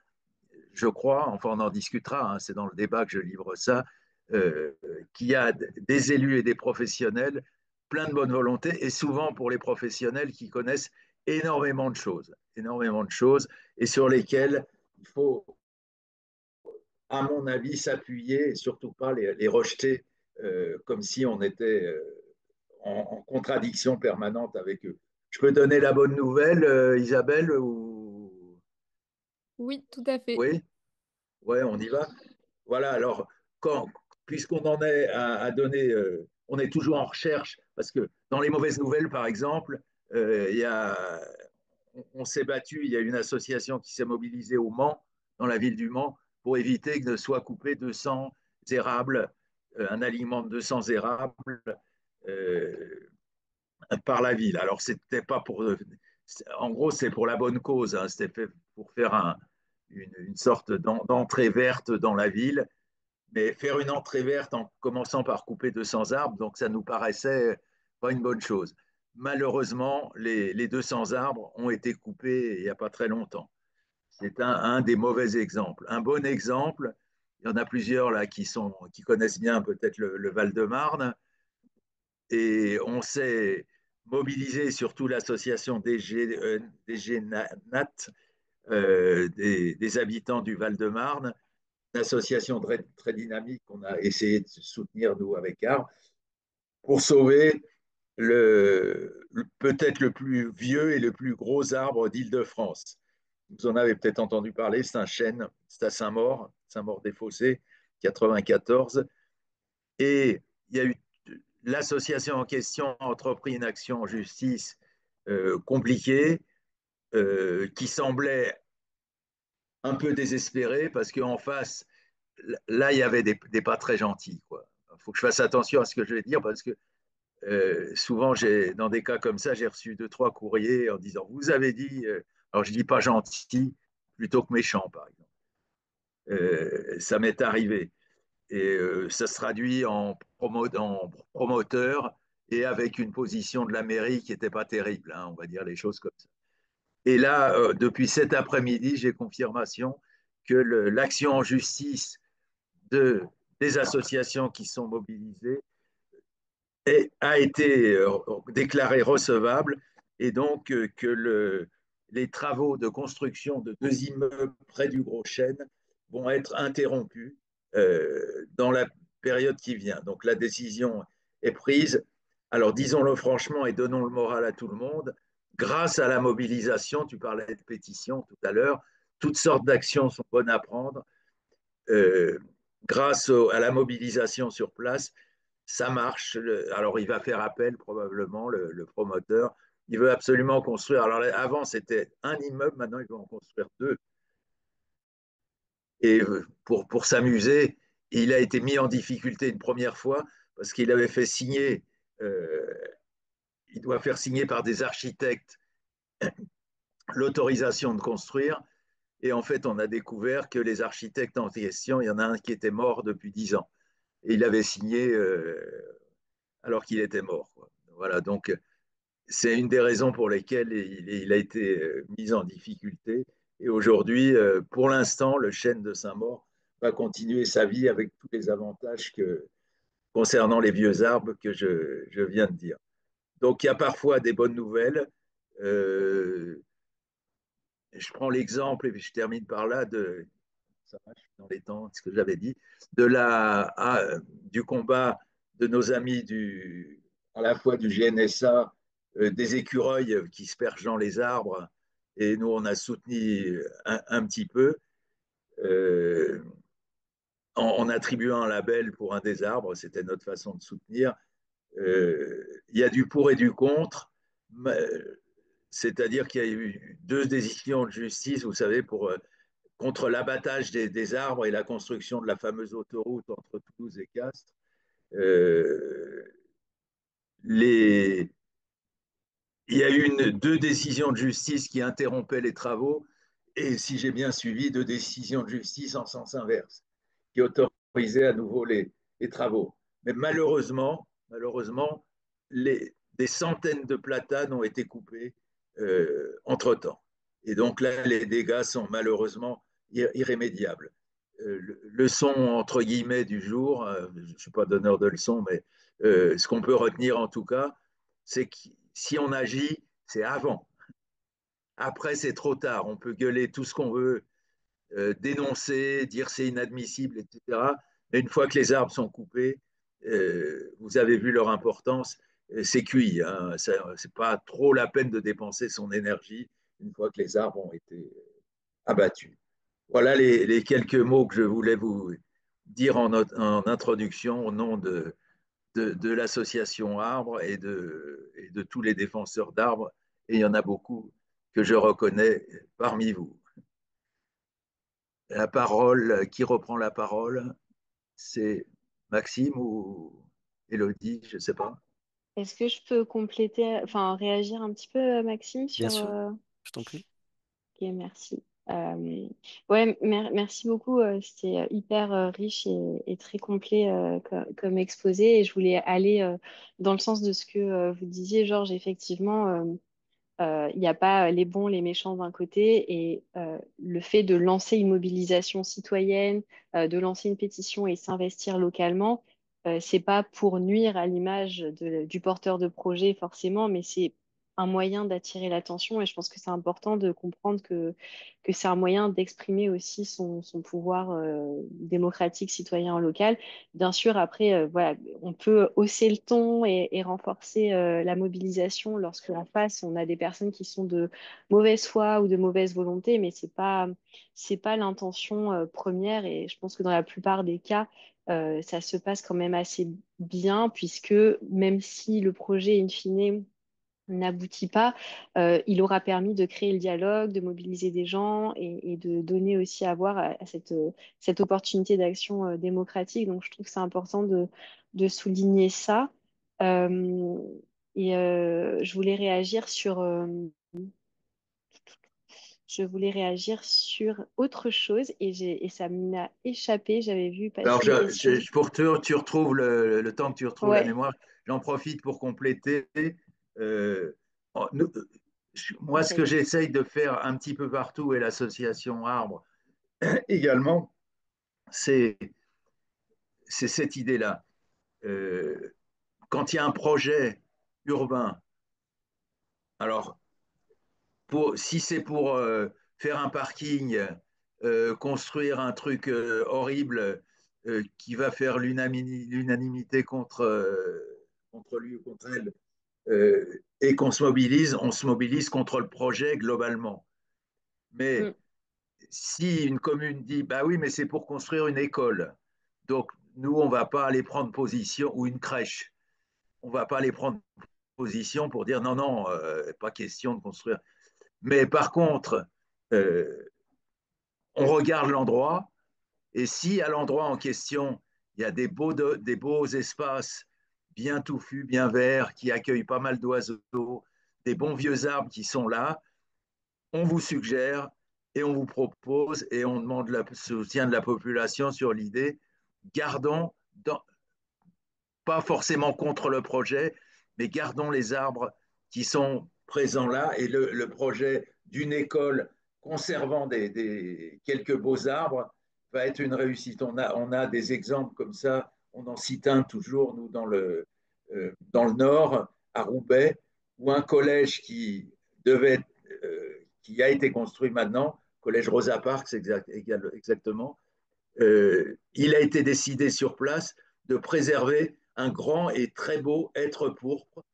je crois, enfin on en discutera, hein, c'est dans le débat que je livre ça, euh, qu'il y a des élus et des professionnels plein de bonne volonté et souvent pour les professionnels qui connaissent énormément de choses et sur lesquelles il faut à mon avis, s'appuyer et surtout pas les rejeter comme si on était en contradiction permanente avec eux. Je peux donner la bonne nouvelle, Isabelle, ou... Oui, tout à fait. Oui, ouais, on y va. Voilà, alors, quand, puisqu'on en est à donner, on est toujours en recherche, parce que dans les mauvaises nouvelles, par exemple, il y a, on s'est battu, il y a une association qui s'est mobilisée au Mans, dans la ville du Mans, pour éviter que ne soient coupés 200 érables, un alignement de 200 érables euh, par la ville. Alors, c'était pas pour. En gros, c'est pour la bonne cause. Hein, c'était fait pour faire une sorte d'entrée verte dans la ville. Mais faire une entrée verte en commençant par couper 200 arbres, donc ça nous paraissait pas une bonne chose. Malheureusement, les 200 arbres ont été coupés il n'y a pas très longtemps. C'est un des mauvais exemples. Un bon exemple, il y en a plusieurs là qui connaissent bien peut-être le Val-de-Marne, et on s'est mobilisé, surtout l'association DG Nat, des habitants du Val-de-Marne, une association très dynamique qu'on a essayé de soutenir, nous, avec ART, pour sauver peut-être le plus vieux et le plus gros arbre d'Île-de-France. Vous en avez peut-être entendu parler, c'est un chêne, c'est à Saint-Maur, Saint-Maur-des-Fossés, 94. Et il y a eu l'association en question a entrepris une action en justice compliquée qui semblait un peu désespérée parce qu'en face, là, il y avait des pas très gentils. Il faut que je fasse attention à ce que je vais dire parce que souvent, dans des cas comme ça, j'ai reçu deux, trois courriers en disant vous avez dit, alors je dis pas gentil plutôt que méchant, par exemple. Ça m'est arrivé. Et ça se traduit en promoteur et avec une position de la mairie qui n'était pas terrible, hein, on va dire les choses comme ça. Et là, depuis cet après-midi, j'ai confirmation que l'action en justice de, des associations qui sont mobilisées a été déclarée recevable et donc que les travaux de construction de deux immeubles près du Gros Chêne vont être interrompus dans la période qui vient. Donc la décision est prise. Alors disons-le franchement et donnons le moral à tout le monde. Grâce à la mobilisation, tu parlais de pétition tout à l'heure, toutes sortes d'actions sont bonnes à prendre. Euh, Grâce à la mobilisation sur place, ça marche. Alors, il va faire appel probablement, le promoteur. Il veut absolument construire. Alors, avant, c'était un immeuble, maintenant, il veut en construire deux. Et pour s'amuser, il a été mis en difficulté une première fois parce qu'il avait fait signer, euh, il doit faire signer par des architectes l'autorisation de construire. Et en fait, on a découvert que les architectes en question, il y en a un qui était mort depuis 10 ans. Et il avait signé alors qu'il était mort. Quoi. Voilà, donc c'est une des raisons pour lesquelles il a été mis en difficulté. Et aujourd'hui, pour l'instant, le chêne de Saint-Maur va continuer sa vie avec tous les avantages concernant les vieux arbres que je viens de dire. Donc il y a parfois des bonnes nouvelles. Euh, je prends l'exemple, et puis je termine par là, ça va, je suis dans les temps, ce que j'avais dit, de du combat de nos amis à la fois du GNSA, des écureuils qui se perchent dans les arbres, et nous on a soutenu un petit peu euh, en attribuant un label pour un des arbres, c'était notre façon de soutenir. Il y a du pour et du contre, c'est-à-dire qu'il y a eu deux décisions de justice, vous savez, contre l'abattage des arbres et la construction de la fameuse autoroute entre Toulouse et Castres. Euh, les, il y a eu deux décisions de justice qui interrompaient les travaux et, si j'ai bien suivi, deux décisions de justice en sens inverse qui autorisaient à nouveau les travaux. Mais malheureusement, des centaines de platanes ont été coupés entre-temps. Et donc là, les dégâts sont malheureusement irrémédiables. Leçon entre guillemets du jour, je ne suis pas donneur de leçons, mais ce qu'on peut retenir en tout cas, c'est que si on agit, c'est avant. Après, c'est trop tard. On peut gueuler tout ce qu'on veut, dénoncer, dire c'est inadmissible, etc. Mais une fois que les arbres sont coupés, vous avez vu leur importance, c'est cuit. Hein. Ce n'est pas trop la peine de dépenser son énergie une fois que les arbres ont été abattus. Voilà les quelques mots que je voulais vous dire en introduction au nom de l'association Arbre et de tous les défenseurs d'arbres. Et il y en a beaucoup que je reconnais parmi vous. La parole, qui reprend la parole? C'est Maxime ou Élodie, je ne sais pas. Est-ce que je peux compléter, enfin réagir un petit peu, Maxime, Bien sur... sûr, je t'en prie. Ok, merci. Ouais, merci beaucoup. C'était hyper riche et très complet comme exposé. Et je voulais aller dans le sens de ce que vous disiez, Georges. Effectivement, il n'y a pas les bons, les méchants d'un côté. Et le fait de lancer une mobilisation citoyenne, de lancer une pétition et s'investir localement, c'est pas pour nuire à l'image du porteur de projet forcément, mais c'est un moyen d'attirer l'attention. Et je pense que c'est important de comprendre que c'est un moyen d'exprimer aussi son pouvoir démocratique citoyen local. Bien sûr, après, voilà, on peut hausser le ton et renforcer la mobilisation lorsque en face, on a des personnes qui sont de mauvaise foi ou de mauvaise volonté, mais c'est pas l'intention première. Et je pense que dans la plupart des cas, ça se passe quand même assez bien, puisque même si le projet, in fine, n'aboutit pas, il aura permis de créer le dialogue, de mobiliser des gens et de donner aussi à voir à cette opportunité d'action démocratique. Donc, je trouve que c'est important de souligner ça. Euh, je voulais réagir je voulais réagir sur autre chose et ça m'a échappé. J'avais vu Alors, passer une question. pour que tu retrouves le temps que tu retrouves la Ouais, mémoire, j'en profite pour compléter. Euh, nous, moi, ce que vas-y. j'essaye de faire un petit peu partout, et l'association Arbre également, c'est cette idée-là. Euh, Quand il y a un projet urbain, alors si c'est pour faire un parking, construire un truc horrible qui va faire l'unanimité contre lui ou contre elle, et qu'on se mobilise, on se mobilise contre le projet globalement. Mais Mm, si une commune dit, bah oui, mais c'est pour construire une école, donc nous, on ne va pas aller prendre position, ou une crèche, on ne va pas aller prendre position pour dire non, non, pas question de construire. Mais par contre, euh, on regarde l'endroit, et si à l'endroit en question, il y a des beaux espaces bien touffus, bien verts, qui accueillent pas mal d'oiseaux, des bons vieux arbres qui sont là, on vous suggère et on vous propose et on demande le soutien de la population sur l'idée, gardons, pas forcément contre le projet, mais gardons les arbres qui sont présents là et le projet d'une école conservant quelques beaux arbres va être une réussite. On a des exemples comme ça, on en cite un toujours, nous, dans le Nord, à Roubaix, où un collège devait, qui a été construit maintenant, Collège Rosa Parks exactement, il a été décidé sur place de préserver un grand et très beau être pourpre.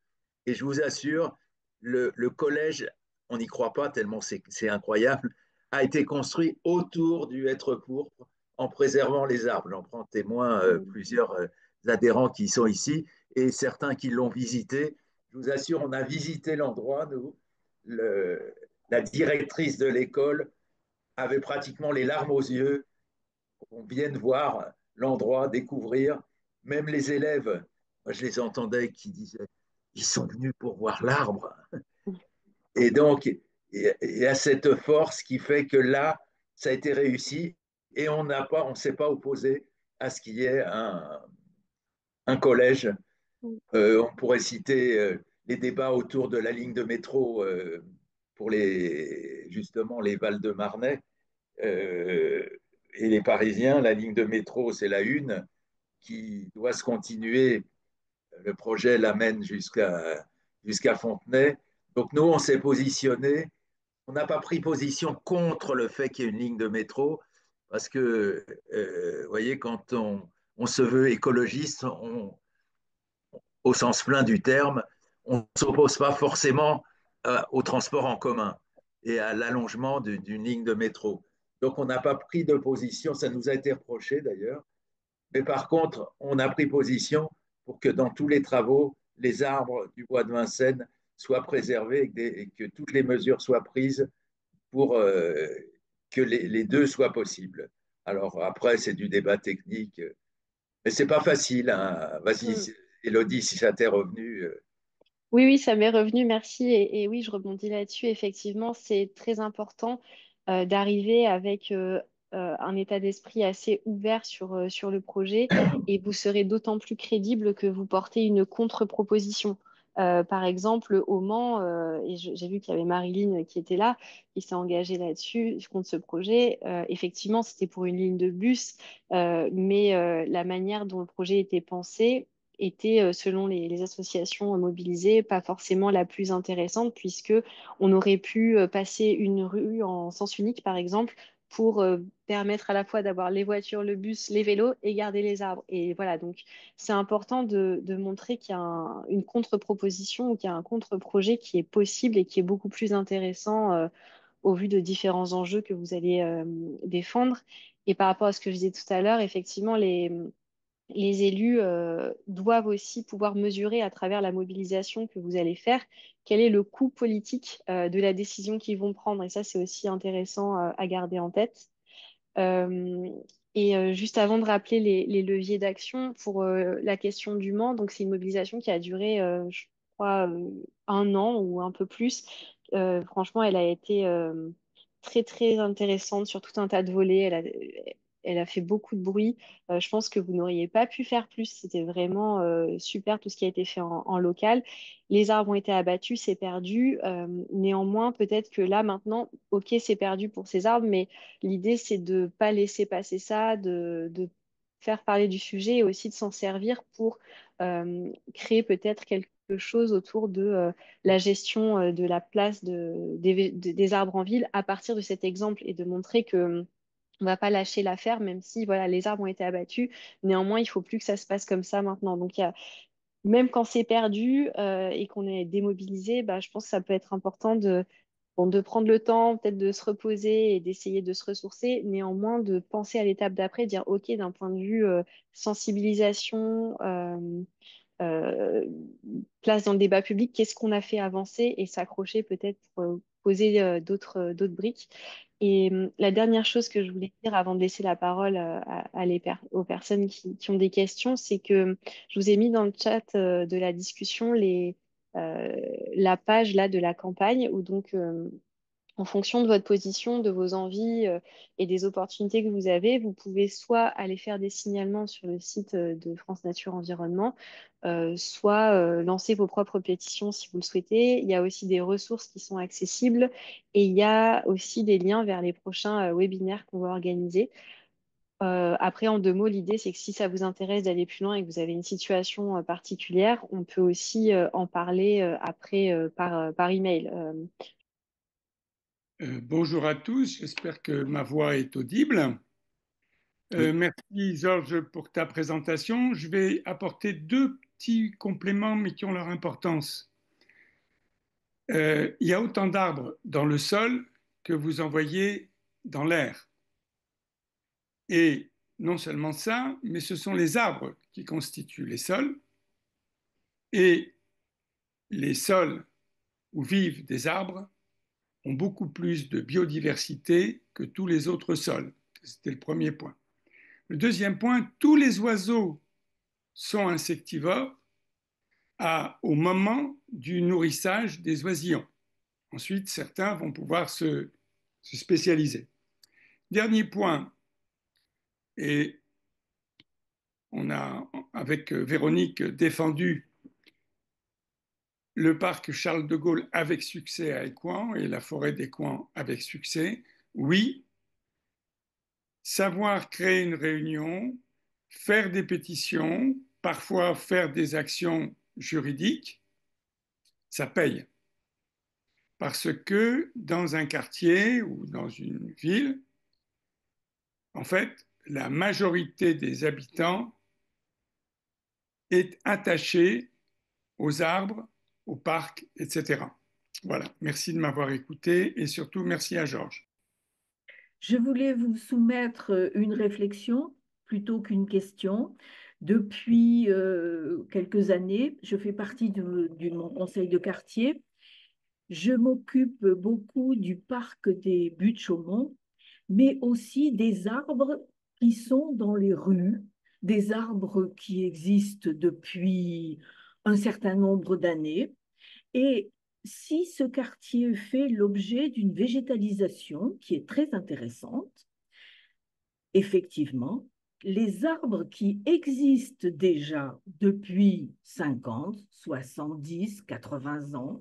Et je vous assure, le collège, on n'y croit pas tellement c'est incroyable, a été construit autour du être pourpre en préservant les arbres. J'en prends témoin plusieurs adhérents qui sont ici et certains qui l'ont visité. Je vous assure, on a visité l'endroit, nous. Le, la directrice de l'école avait pratiquement les larmes aux yeux. On vient de voir l'endroit, découvrir. Même les élèves, moi, je les entendais qui disaient, ils sont venus pour voir l'arbre. Et donc, il y a cette force qui fait que là, ça a été réussi et on ne s'est pas opposé à ce qu'il y ait un collège. On pourrait citer les débats autour de la ligne de métro pour justement les Val-de-Marnais et les Parisiens. La ligne de métro, c'est la une qui doit se continuer. Le projet l'amène jusqu'à Fontenay. Donc nous, on s'est positionné. On n'a pas pris position contre le fait qu'il y ait une ligne de métro parce que, vous voyez, quand on se veut écologiste, au sens plein du terme, on ne s'oppose pas forcément au transport en commun et à l'allongement d'une ligne de métro. Donc on n'a pas pris de position, ça nous a été reproché d'ailleurs, mais par contre, on a pris position pour que dans tous les travaux, les arbres du bois de Vincennes soient préservés et que toutes les mesures soient prises pour que les deux soient possibles. Alors après, c'est du débat technique, mais c'est pas facile, hein. Mm. Vas-y, Élodie, si ça t'est revenu. Oui, oui, ça m'est revenu, merci. Et oui, je rebondis là-dessus. Effectivement, c'est très important d'arriver avec un état d'esprit assez ouvert sur le projet et vous serez d'autant plus crédible que vous portez une contre-proposition. Par exemple, au Mans, et j'ai vu qu'il y avait Marilyn qui était là, qui s'est engagée là-dessus, contre ce projet. Effectivement, c'était pour une ligne de bus, mais la manière dont le projet était pensé, était, selon les associations mobilisées, pas forcément la plus intéressante, puisque on aurait pu passer une rue en sens unique, par exemple, pour permettre à la fois d'avoir les voitures, le bus, les vélos et garder les arbres. Et voilà, donc c'est important de montrer qu'il y a une contre-proposition ou qu'il y a un contre-projet qui est possible et qui est beaucoup plus intéressant au vu de différents enjeux que vous allez défendre. Et par rapport à ce que je disais tout à l'heure, effectivement, les élus doivent aussi pouvoir mesurer à travers la mobilisation que vous allez faire quel est le coût politique de la décision qu'ils vont prendre. Et ça, c'est aussi intéressant à garder en tête. Euh, Juste avant de rappeler les leviers d'action pour la question du Mans, donc c'est une mobilisation qui a duré, je crois, un an ou un peu plus. Franchement, elle a été très très intéressante sur tout un tas de volets. Elle a fait beaucoup de bruit. Je pense que vous n'auriez pas pu faire plus. C'était vraiment super tout ce qui a été fait en local. Les arbres ont été abattus, c'est perdu. Néanmoins, peut-être que là maintenant, ok, c'est perdu pour ces arbres, mais l'idée, c'est de ne pas laisser passer ça, de faire parler du sujet et aussi de s'en servir pour créer peut-être quelque chose autour de la gestion de la place des arbres en ville à partir de cet exemple et de montrer que on va pas lâcher l'affaire, même si voilà, les arbres ont été abattus. Néanmoins, il faut plus que ça se passe comme ça maintenant. Donc, même quand c'est perdu et qu'on est démobilisé, bah, je pense que ça peut être important bon, de prendre le temps, peut-être de se reposer et d'essayer de se ressourcer, néanmoins de penser à l'étape d'après, dire, OK, d'un point de vue sensibilisation, euh, place dans le débat public, qu'est-ce qu'on a fait avancer et s'accrocher peut-être pour poser d'autres briques. Et la dernière chose que je voulais dire avant de laisser la parole aux personnes qui ont des questions, c'est que je vous ai mis dans le chat de la discussion la page là de la campagne où donc en fonction de votre position, de vos envies et des opportunités que vous avez, vous pouvez soit aller faire des signalements sur le site de France Nature Environnement, soit lancer vos propres pétitions si vous le souhaitez. Il y a aussi des ressources qui sont accessibles et il y a aussi des liens vers les prochains webinaires qu'on va organiser. Après, en deux mots, l'idée, c'est que si ça vous intéresse d'aller plus loin et que vous avez une situation particulière, on peut aussi en parler après par email. Bonjour à tous, j'espère que ma voix est audible. Oui. Merci Georges pour ta présentation. Je vais apporter deux petits compléments, mais qui ont leur importance. Il y a autant d'arbres dans le sol que vous en voyez dans l'air. Et non seulement ça, mais ce sont les arbres qui constituent les sols. Et les sols où vivent des arbres ont beaucoup plus de biodiversité que tous les autres sols. C'était le premier point. Le deuxième point, tous les oiseaux sont insectivores au moment du nourrissage des oisillons. Ensuite, certains vont pouvoir se spécialiser. Dernier point, et on a, avec Véronique, défendu le parc Charles de Gaulle avec succès à Écouen et la forêt d'Écouen avec succès. Oui, savoir créer une réunion, faire des pétitions, parfois faire des actions juridiques, ça paye. Parce que dans un quartier ou dans une ville, en fait, la majorité des habitants est attachée aux arbres, aux parcs, etc. Voilà, merci de m'avoir écouté et surtout merci à Georges. Je voulais vous soumettre une réflexion plutôt qu'une question. Depuis quelques années, je fais partie de mon conseil de quartier. Je m'occupe beaucoup du parc des Buttes-Chaumont, mais aussi des arbres qui sont dans les rues, des arbres qui existent depuis un certain nombre d'années. Et si ce quartier fait l'objet d'une végétalisation qui est très intéressante, effectivement, les arbres qui existent déjà depuis 50, 70, 80 ans,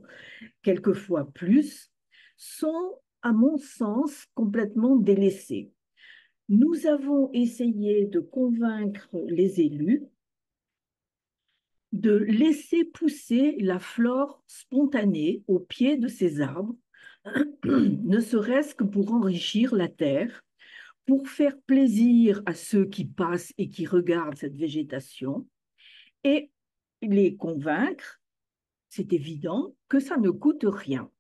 quelquefois plus, sont, à mon sens, complètement délaissés. Nous avons essayé de convaincre les élus de laisser pousser la flore spontanée au pied de ces arbres, ne serait-ce que pour enrichir la terre, pour faire plaisir à ceux qui passent et qui regardent cette végétation, et les convaincre, c'est évident, que ça ne coûte rien.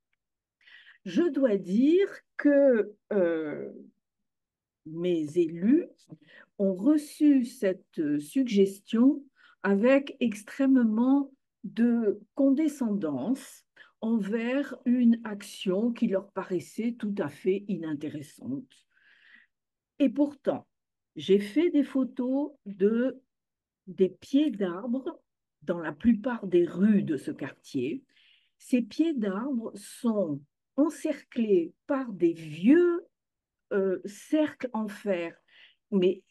Je dois dire que mes élus ont reçu cette suggestion avec extrêmement de condescendance envers une action qui leur paraissait tout à fait inintéressante. Et pourtant, j'ai fait des photos des pieds d'arbres dans la plupart des rues de ce quartier. Ces pieds d'arbres sont encerclés par des vieux cercles en fer, mais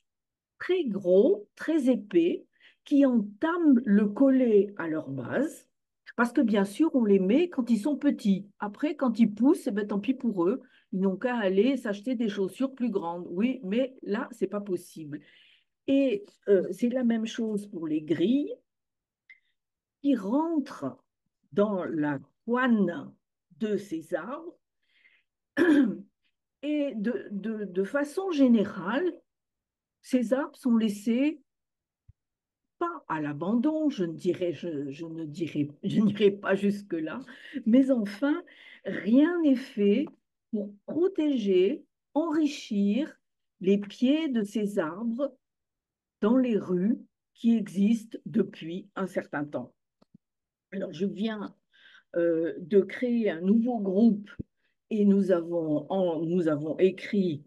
très gros, très épais, qui entament le collet à leur base, parce que bien sûr, on les met quand ils sont petits. Après, quand ils poussent, eh ben, tant pis pour eux. Ils n'ont qu'à aller s'acheter des chaussures plus grandes. Oui, mais là, c'est pas possible. Et c'est la même chose pour les grilles qui rentrent dans la couenne de ces arbres. Et de façon générale, ces arbres sont laissés pas à l'abandon, je n'irai pas jusque-là, mais enfin, rien n'est fait pour protéger, enrichir les pieds de ces arbres dans les rues qui existent depuis un certain temps. Alors, je viens de créer un nouveau groupe et nous avons écrit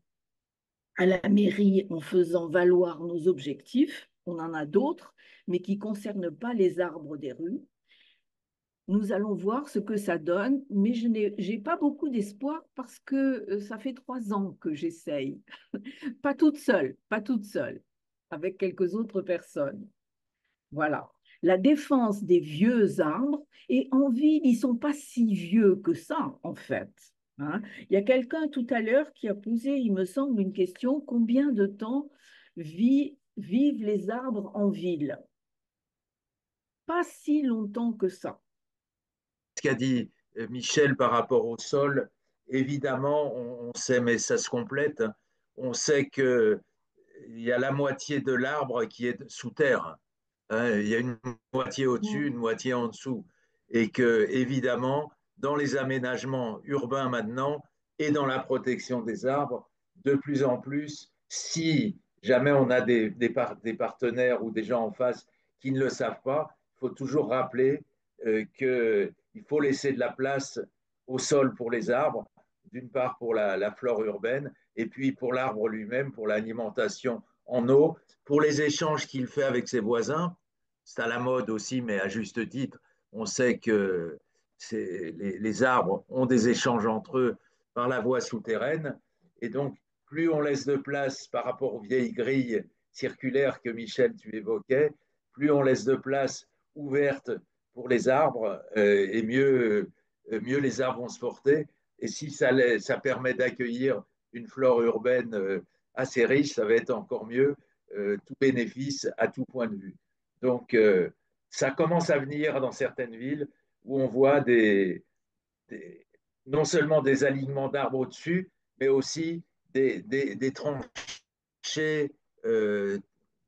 à la mairie en faisant valoir nos objectifs. On en a d'autres, mais qui ne concernent pas les arbres des rues. Nous allons voir ce que ça donne, mais je n'ai pas beaucoup d'espoir parce que ça fait 3 ans que j'essaye. Pas toute seule, avec quelques autres personnes. Voilà. La défense des vieux arbres, et en ville, ils ne sont pas si vieux que ça, en fait. Hein. Il y a quelqu'un tout à l'heure qui a posé, il me semble, une question, combien de temps vivent les arbres en ville? Pas si longtemps que ça. Ce qu'a dit Michel par rapport au sol, évidemment, on sait, mais ça se complète, hein, on sait qu'il y a la moitié de l'arbre qui est sous terre. Hein, il y a une moitié au-dessus, une moitié en dessous. Et que, évidemment, dans les aménagements urbains maintenant et dans la protection des arbres, de plus en plus, si jamais on a des partenaires ou des gens en face qui ne le savent pas, il faut toujours rappeler qu'il faut laisser de la place au sol pour les arbres, d'une part pour la flore urbaine, et puis pour l'arbre lui-même, pour l'alimentation en eau, pour les échanges qu'il fait avec ses voisins. C'est à la mode aussi, mais à juste titre. On sait que les arbres ont des échanges entre eux par la voie souterraine. Et donc, plus on laisse de place par rapport aux vieilles grilles circulaires que Michel, tu évoquais, plus on laisse de place ouverte pour les arbres, et mieux les arbres vont se porter. Et si ça permet d'accueillir une flore urbaine assez riche, ça va être encore mieux, tout bénéfice à tout point de vue. Donc, ça commence à venir dans certaines villes où on voit non seulement des alignements d'arbres au-dessus, mais aussi des tranchées euh,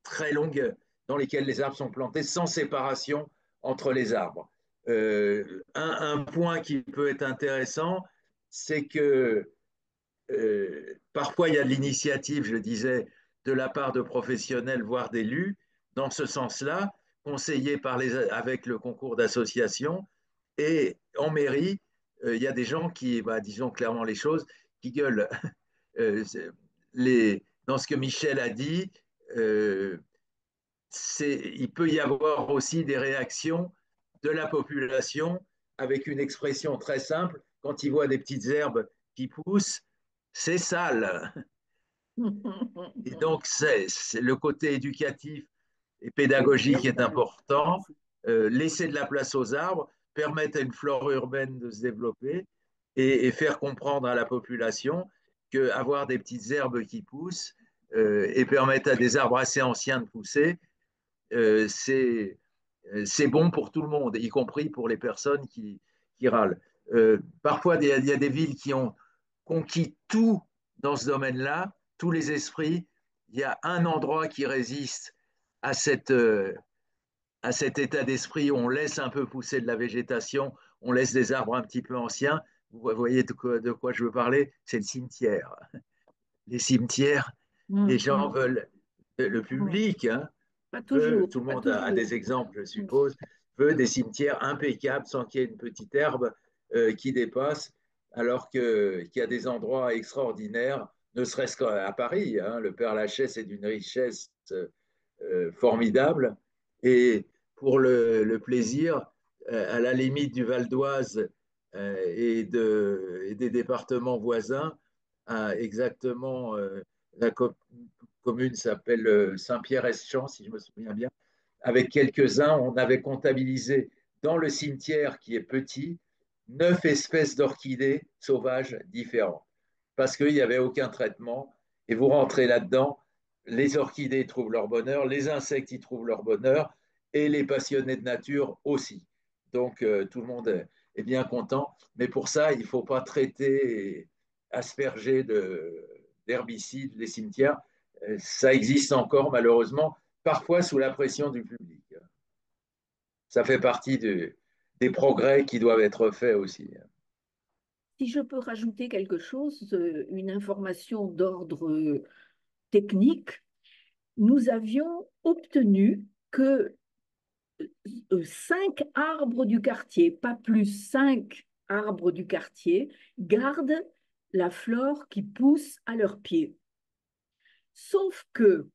très longues dans lesquelles les arbres sont plantés sans séparation entre les arbres. Un point qui peut être intéressant, c'est que parfois il y a de l'initiative, je disais, de la part de professionnels, voire d'élus, dans ce sens-là, conseillés avec le concours d'associations. Et en mairie, il y a des gens qui, bah, disons clairement les choses, qui gueulent. Euh, dans ce que Michel a dit, euh, il peut y avoir aussi des réactions de la population avec une expression très simple. Quand ils voient des petites herbes qui poussent, c'est sale. Et donc, c'est le côté éducatif et pédagogique est important. Laisser de la place aux arbres, permettre à une flore urbaine de se développer et faire comprendre à la population qu'avoir des petites herbes qui poussent et permettre à des arbres assez anciens de pousser, euh, c'est c'est bon pour tout le monde, y compris pour les personnes qui râlent. Parfois, il y a des villes qui ont conquis tout dans ce domaine-là, tous les esprits. Il y a un endroit qui résiste à, à cet état d'esprit où on laisse un peu pousser de la végétation, on laisse des arbres un petit peu anciens. Vous voyez de quoi je veux parler? C'est le cimetière. Les cimetières, les gens veulent, le public, hein, Pas tout toujours, le pas monde a toujours. des exemples, je suppose, veut des cimetières impeccables sans qu'il y ait une petite herbe qui dépasse, alors qu'il y a des endroits extraordinaires, ne serait-ce qu'à Paris. Hein, le Père Lachaise est d'une richesse formidable. Et pour le plaisir, à la limite du Val d'Oise et des départements voisins, exactement, la commune s'appelle Saint-Pierre-Eschamps, si je me souviens bien. Avec quelques-uns, on avait comptabilisé dans le cimetière qui est petit 9 espèces d'orchidées sauvages différentes parce qu'il n'y avait aucun traitement. Et vous rentrez là-dedans, les orchidées y trouvent leur bonheur, les insectes y trouvent leur bonheur, et les passionnés de nature aussi. Donc tout le monde est bien content. Mais pour ça, il ne faut pas traiter et asperger d'herbicides les cimetières. Ça existe encore, malheureusement, parfois sous la pression du public. Ça fait partie des progrès qui doivent être faits aussi. Si je peux rajouter quelque chose, une information d'ordre technique, nous avions obtenu que 5 arbres du quartier, pas plus, 5 arbres du quartier, gardent la flore qui pousse à leurs pieds. Sauf que,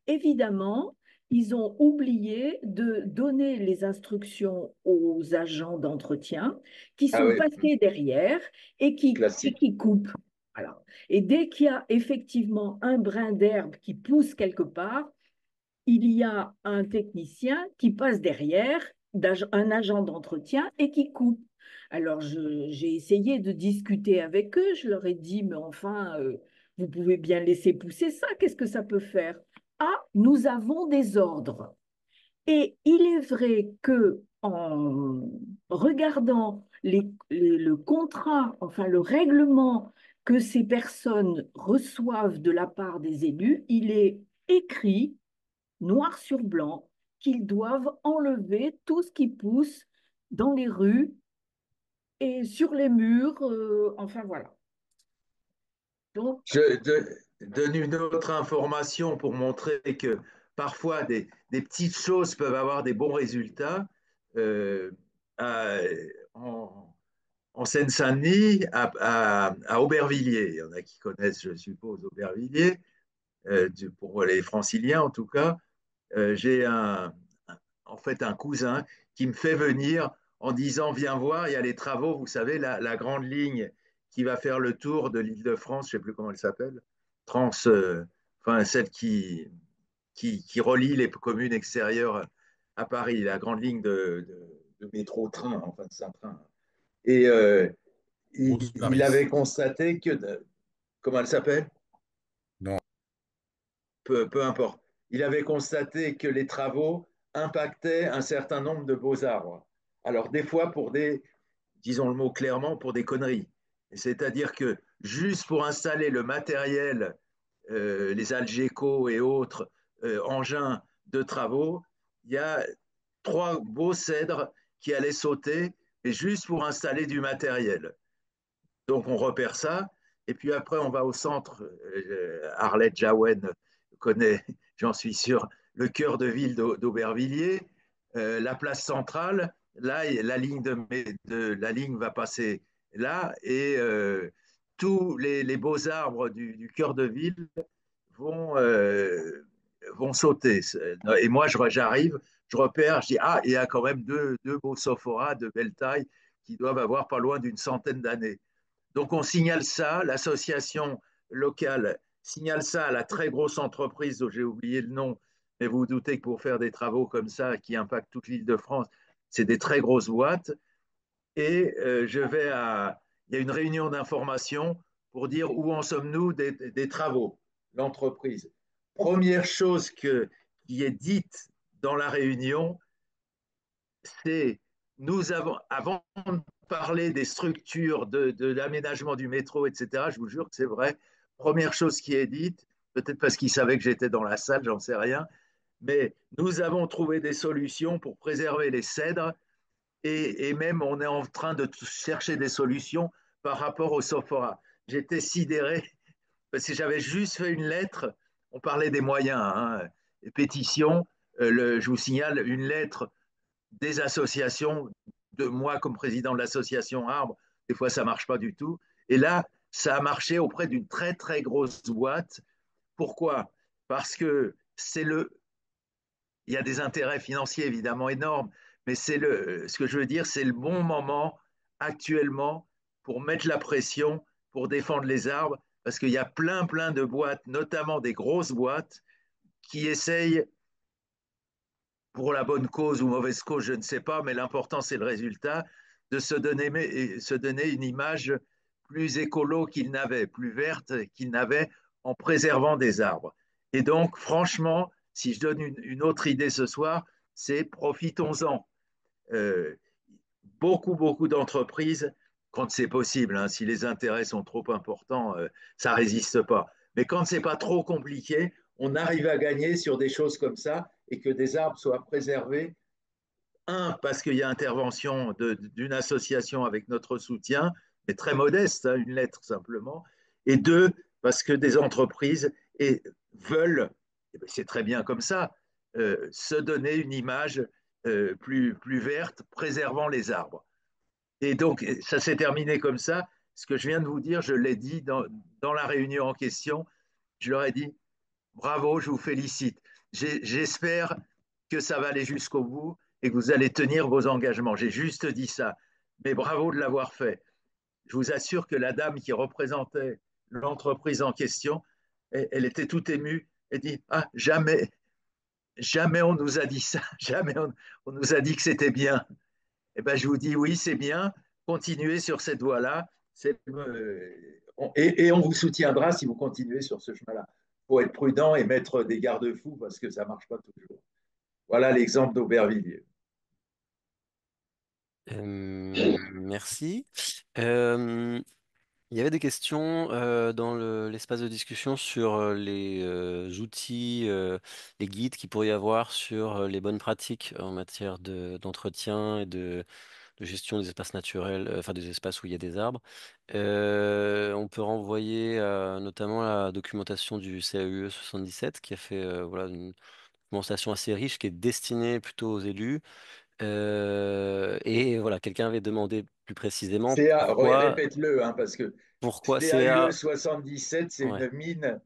évidemment, ils ont oublié de donner les instructions aux agents d'entretien qui Ah sont oui, passés derrière et classique. qui coupent. Voilà. Et dès qu'il y a effectivement un brin d'herbe qui pousse quelque part, il y a un technicien qui passe derrière, un agent d'entretien et qui coupe. Alors, j'ai essayé de discuter avec eux. Je leur ai dit, mais enfin, vous pouvez bien laisser pousser ça. Qu'est-ce que ça peut faire? Ah, nous avons des ordres. Et il est vrai que en regardant le contrat, enfin le règlement que ces personnes reçoivent de la part des élus, il est écrit noir sur blanc qu'ils doivent enlever tout ce qui pousse dans les rues et sur les murs, enfin voilà. Donc, donne une autre information pour montrer que parfois des petites choses peuvent avoir des bons résultats. Euh, à- en, en Seine-Saint-Denis, à Aubervilliers, il y en a qui connaissent, je suppose, Aubervilliers, pour les franciliens en tout cas, j'ai en fait un cousin qui me fait venir en disant, viens voir, il y a les travaux, vous savez, la grande ligne qui va faire le tour de l'Île-de-France, je ne sais plus comment elle s'appelle, enfin celle qui relie les communes extérieures à Paris, la grande ligne de métro-train, enfin c'est un train. Et il Paris. avait constaté que, comment elle s'appelle? Non. Peu importe. Il avait constaté que les travaux impactaient un certain nombre de beaux arbres. Alors, des fois, disons le mot clairement, pour des conneries. C'est-à-dire que juste pour installer le matériel, les Algeco et autres engins de travaux, il y a 3 beaux cèdres qui allaient sauter, et juste pour installer du matériel. Donc on repère ça, et puis après on va au centre. Arlette Jaouen connaît, j'en suis sûr, le cœur de ville d'Aubervilliers, la place centrale. Là, la ligne va passer là, et tous les beaux arbres du cœur de ville vont, vont sauter. Et moi, j'arrive, je repère, je dis, ah, il y a quand même deux beaux sophoras de belle taille qui doivent avoir pas loin d'une centaine d'années. Donc on signale ça, l'association locale signale ça à la très grosse entreprise dont j'ai oublié le nom, mais vous vous doutez que pour faire des travaux comme ça qui impactent toute l'île de France, c'est des très grosses boîtes. Et il y a une réunion d'information pour dire où en sommes-nous des travaux, l'entreprise. Première chose qui est dite dans la réunion, c'est avant de parler des structures, de l'aménagement du métro, etc., je vous jure que c'est vrai. Première chose qui est dite, peut-être parce qu'ils savaient que j'étais dans la salle, j'en sais rien, mais nous avons trouvé des solutions pour préserver les cèdres, et même on est en train de chercher des solutions par rapport au Sophora. J'étais sidéré parce que j'avais juste fait une lettre, on parlait des moyens, hein, pétition, je vous signale une lettre des associations, de moi comme président de l'association Arbre, des fois ça marche pas du tout. Et là, ça a marché auprès d'une très très grosse boîte. Pourquoi? Parce que il y a des intérêts financiers évidemment énormes, mais ce que je veux dire, c'est le bon moment actuellement pour mettre la pression, pour défendre les arbres, parce qu'il y a plein de boîtes, notamment des grosses boîtes, qui essayent, pour la bonne cause ou mauvaise cause, je ne sais pas, mais l'important c'est le résultat, de se donner une image plus écolo qu'ils n'avaient, plus verte qu'ils n'avaient, en préservant des arbres. Et donc, franchement, si je donne une autre idée ce soir, c'est profitons-en. Euh, beaucoup d'entreprises, quand c'est possible, hein, si les intérêts sont trop importants, ça résiste pas. Mais quand c'est pas trop compliqué, on arrive à gagner sur des choses comme ça, et que des arbres soient préservés. Un, parce qu'il y a intervention d'une association avec notre soutien, mais très modeste, hein, une lettre simplement. Et deux, parce que des entreprises veulent, et c'est très bien comme ça, se donner une image plus verte, préservant les arbres. Et donc, ça s'est terminé comme ça. Ce que je viens de vous dire, je l'ai dit dans la réunion en question. Je leur ai dit, bravo, je vous félicite. J'espère que ça va aller jusqu'au bout et que vous allez tenir vos engagements. J'ai juste dit ça. Mais bravo de l'avoir fait. Je vous assure que la dame qui représentait l'entreprise en question, elle était toute émue. Elle dit, ah, jamais on nous a dit ça. Jamais on nous a dit que c'était bien. Eh ben, je vous dis oui, c'est bien. Continuez sur cette voie-là. Et on vous soutiendra si vous continuez sur ce chemin-là. Il faut être prudent et mettre des garde-fous parce que ça ne marche pas toujours. Voilà l'exemple d'Aubervilliers. Merci. Il y avait des questions dans l'espace de discussion sur les outils, les guides qu'il pourrait y avoir sur les bonnes pratiques en matière d'entretien et de gestion des espaces naturels, enfin des espaces où il y a des arbres. On peut renvoyer notamment la documentation du CAUE 77 qui a fait voilà, une documentation assez riche qui est destinée plutôt aux élus. Et voilà, quelqu'un avait demandé plus précisément Répète-le, hein, parce que pourquoi CAUE CA. 77, c'est Ouais. une mine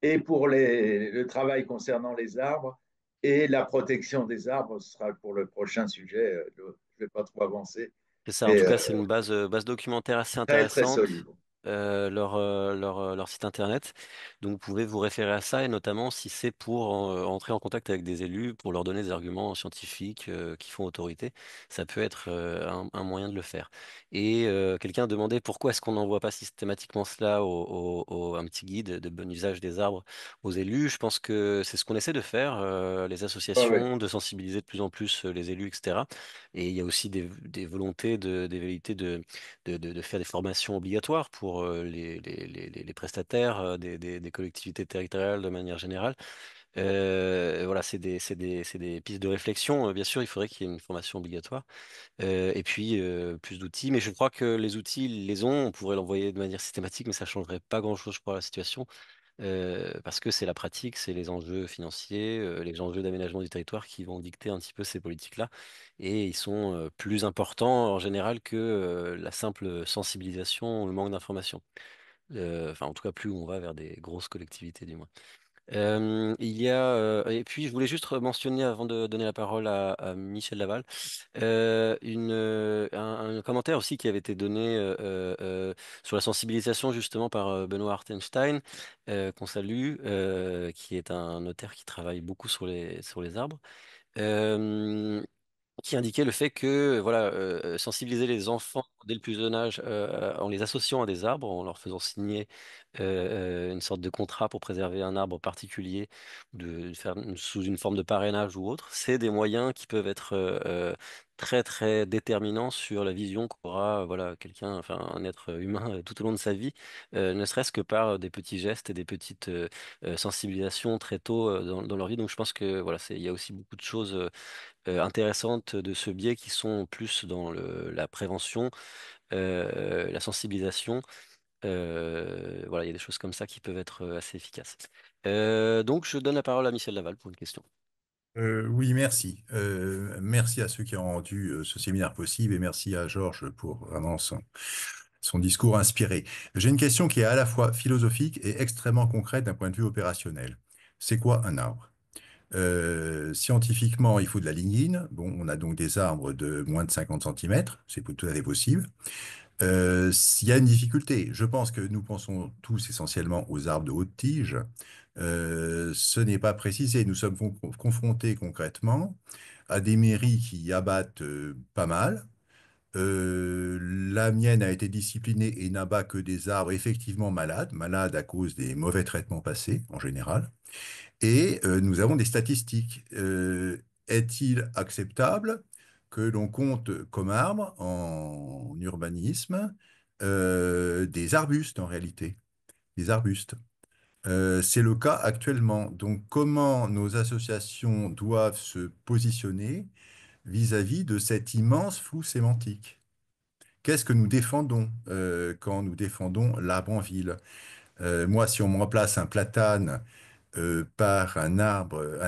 et pour le travail concernant les arbres et la protection des arbres, ce sera pour le prochain sujet. Je ne vais pas trop avancer, C'est ça, en mais tout cas, c'est une base documentaire assez très, très intéressante, solide. leur site internet. Donc, vous pouvez vous référer à ça, et notamment si c'est pour entrer en contact avec des élus, pour leur donner des arguments scientifiques qui font autorité, ça peut être un moyen de le faire. Et quelqu'un demandait pourquoi est-ce qu'on n'envoie pas systématiquement cela un petit guide de bon usage des arbres aux élus. Je pense que c'est ce qu'on essaie de faire, les Ouais, ouais. associations, de sensibiliser de plus en plus les élus, etc. Et il y a aussi des volontés, des velléités de faire des formations obligatoires pour les prestataires des collectivités territoriales de manière générale. Voilà, c'est des pistes de réflexion. Bien sûr, il faudrait qu'il y ait une formation obligatoire. Et puis, plus d'outils. Mais je crois que les outils, ils les ont. On pourrait l'envoyer de manière systématique, mais ça ne changerait pas grand-chose pour la situation. Parce que c'est la pratique, c'est les enjeux financiers, les enjeux d'aménagement du territoire qui vont dicter un petit peu ces politiques-là. Et ils sont plus importants en général que la simple sensibilisation ou le manque d'information. Enfin, en tout cas, plus on va vers des grosses collectivités, du moins. Et puis, je voulais juste mentionner, avant de donner la parole à Michel Laval, un commentaire aussi qui avait été donné sur la sensibilisation justement par Benoît Hartenstein, qu'on salue, qui est un notaire qui travaille beaucoup sur les arbres. Euh, qui indiquait le fait que voilà, sensibiliser les enfants dès le plus jeune âge en les associant à des arbres, en leur faisant signer une sorte de contrat pour préserver un arbre particulier, de faire sous une forme de parrainage ou autre, c'est des moyens qui peuvent être très très déterminants sur la vision qu'aura voilà, quelqu'un, enfin un être humain tout au long de sa vie, ne serait-ce que par des petits gestes et des petites sensibilisations très tôt dans leur vie. Donc je pense que voilà, il y a aussi beaucoup de choses intéressantes de ce biais qui sont plus dans la prévention, la sensibilisation. Voilà, il y a des choses comme ça qui peuvent être assez efficaces. Donc, je donne la parole à Michel Laval pour une question. Oui, merci. Merci à ceux qui ont rendu ce séminaire possible et merci à Georges pour vraiment son discours inspiré. J'ai une question qui est à la fois philosophique et extrêmement concrète d'un point de vue opérationnel. C'est quoi un arbre? Scientifiquement, il faut de la lignine. Bon, on a donc des arbres de moins de 50 centimètres, c'est tout à fait possible. Il y a une difficulté. Je pense que nous pensons tous essentiellement aux arbres de haute tige. Ce n'est pas précisé. Nous sommes confrontés concrètement à des mairies qui abattent pas mal. La mienne a été disciplinée et n'abat que des arbres effectivement malades, malades à cause des mauvais traitements passés en général. Et nous avons des statistiques. Est-il acceptable que l'on compte comme arbre en urbanisme des arbustes en réalité, des arbustes? C'est le cas actuellement. Donc, comment nos associations doivent se positionner vis-à-vis de cet immense flou sémantique? Qu'est-ce que nous défendons quand nous défendons l'arbre en ville? Moi, si on me remplace un platane par un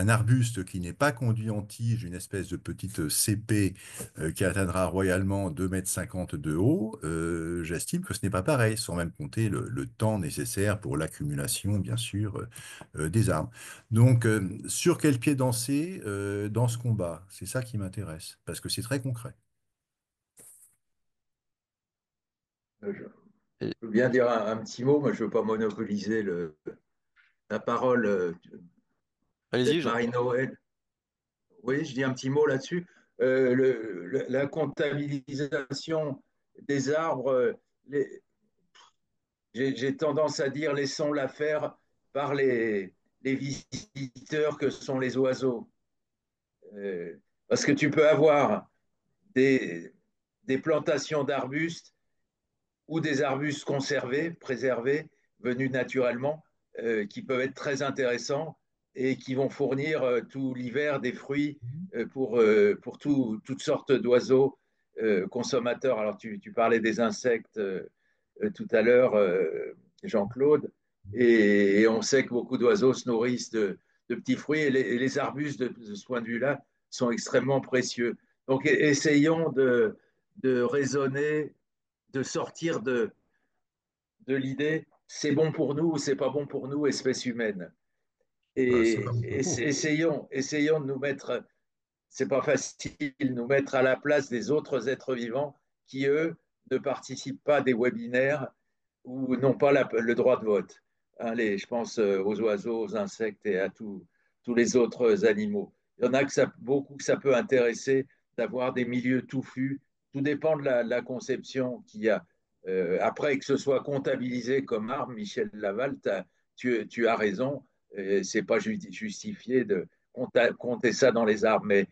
arbuste qui n'est pas conduit en tige, une espèce de petite cépée qui atteindra royalement 2,50 m de haut, j'estime que ce n'est pas pareil, sans même compter le temps nécessaire pour l'accumulation, bien sûr, des arbres. Donc, sur quel pied danser dans ce combat? C'est ça qui m'intéresse, parce que c'est très concret. Je Euh, veux bien dire un petit mot, moi je ne veux pas monopoliser la parole, Allez-y, peut-être Marie-Noël. Oui, je dis un petit mot là-dessus. La comptabilisation des arbres, j'ai tendance à dire laissons-la faire par les visiteurs que sont les oiseaux. Parce que tu peux avoir des, des plantations d'arbustes ou des arbustes conservés, préservés, venus naturellement, qui peuvent être très intéressants et qui vont fournir tout l'hiver des fruits pour toutes sortes d'oiseaux consommateurs. Alors tu parlais des insectes tout à l'heure, Jean-Claude, et on sait que beaucoup d'oiseaux se nourrissent de petits fruits et les arbustes, de ce point de vue-là, sont extrêmement précieux. Donc essayons de raisonner, de sortir de l'idée c'est bon pour nous ou c'est pas bon pour nous, espèce humaine. Bah, c'est Et, pas mon propos. essayons de nous mettre, c'est pas facile, nous mettre à la place des autres êtres vivants qui, eux, ne participent pas à des webinaires ou n'ont pas le droit de vote. Hein, je pense aux oiseaux, aux insectes et à tous les autres animaux. Il y en a beaucoup que ça peut intéresser d'avoir des milieux touffus. Tout dépend de la conception qu'il y a. Après, que ce soit comptabilisé comme arme, Michel Laval, tu as raison. C'est pas justifié de compter ça dans les arbres, mais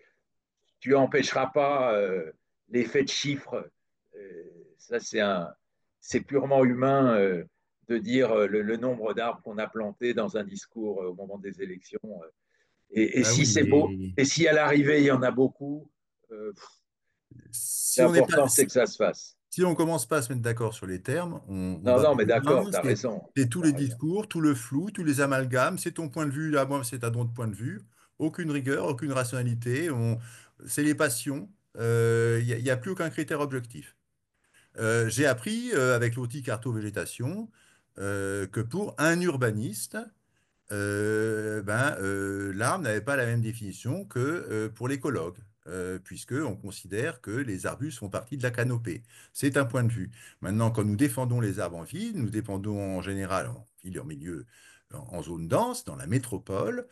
tu n'empêcheras pas l'effet de chiffre. Euh, Ça, c'est purement humain de dire le nombre d'arbres qu'on a plantés dans un discours au moment des élections. Et Bah si oui, c'est beau, mais et si à l'arrivée il y en a beaucoup, euh, si on n'est pas, l'important c'est que ça se fasse. si on commence pas à se mettre d'accord sur les termes, on Non, va non, plus mais d'accord, loin. tu as raison. C'est tous les T'as raison. discours, tout le flou, tous les amalgames. C'est ton point de vue, là, moi, c'est un autre point de vue. Aucune rigueur, aucune rationalité. C'est les passions. Il y a plus aucun critère objectif. J'ai appris avec l'outil carto-végétation que pour un urbaniste, l'arbre n'avait pas la même définition que pour l'écologue, puisque on considère que les arbustes font partie de la canopée. C'est un point de vue. Maintenant, quand nous défendons les arbres en ville, nous défendons en général en ville et en milieu, en zone dense, dans la métropole,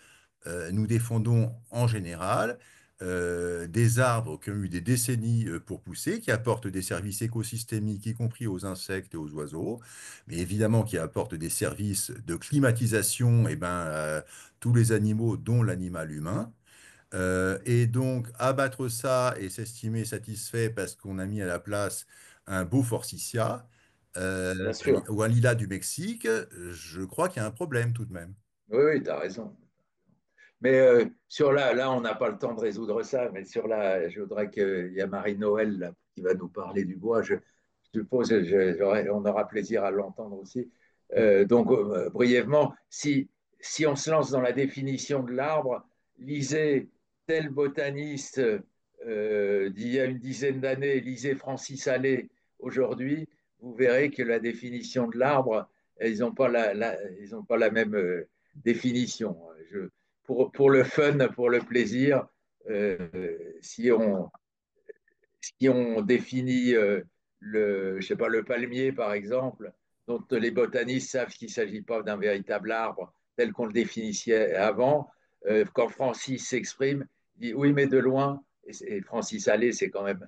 nous défendons en général des arbres qui ont eu des décennies pour pousser, qui apportent des services écosystémiques, y compris aux insectes et aux oiseaux, mais évidemment qui apportent des services de climatisation tous les animaux, dont l'animal humain. Et donc, abattre ça et s'estimer satisfait parce qu'on a mis à la place un beau forsythia Bien sûr. ou un lilas du Mexique, je crois qu'il y a un problème tout de même. Oui, oui, tu as raison. Mais sur là, on n'a pas le temps de résoudre ça. Mais sur là, je voudrais qu'il y a Marie-Noël là, qui va nous parler du bois. Je suppose on aura plaisir à l'entendre aussi. Donc, brièvement, si on se lance dans la définition de l'arbre, lisez tel botaniste d'il y a une dizaine d'années, lisez Francis Allais aujourd'hui, vous verrez que la définition de l'arbre, ils n'ont pas ils ont pas la même définition. Pour le fun, pour le plaisir, euh, si on, si on définit je sais pas, le palmier, par exemple, dont les botanistes savent qu'il ne s'agit pas d'un véritable arbre tel qu'on le définissait avant, quand Francis s'exprime, il dit oui, mais de loin, et Francis Allais, c'est quand même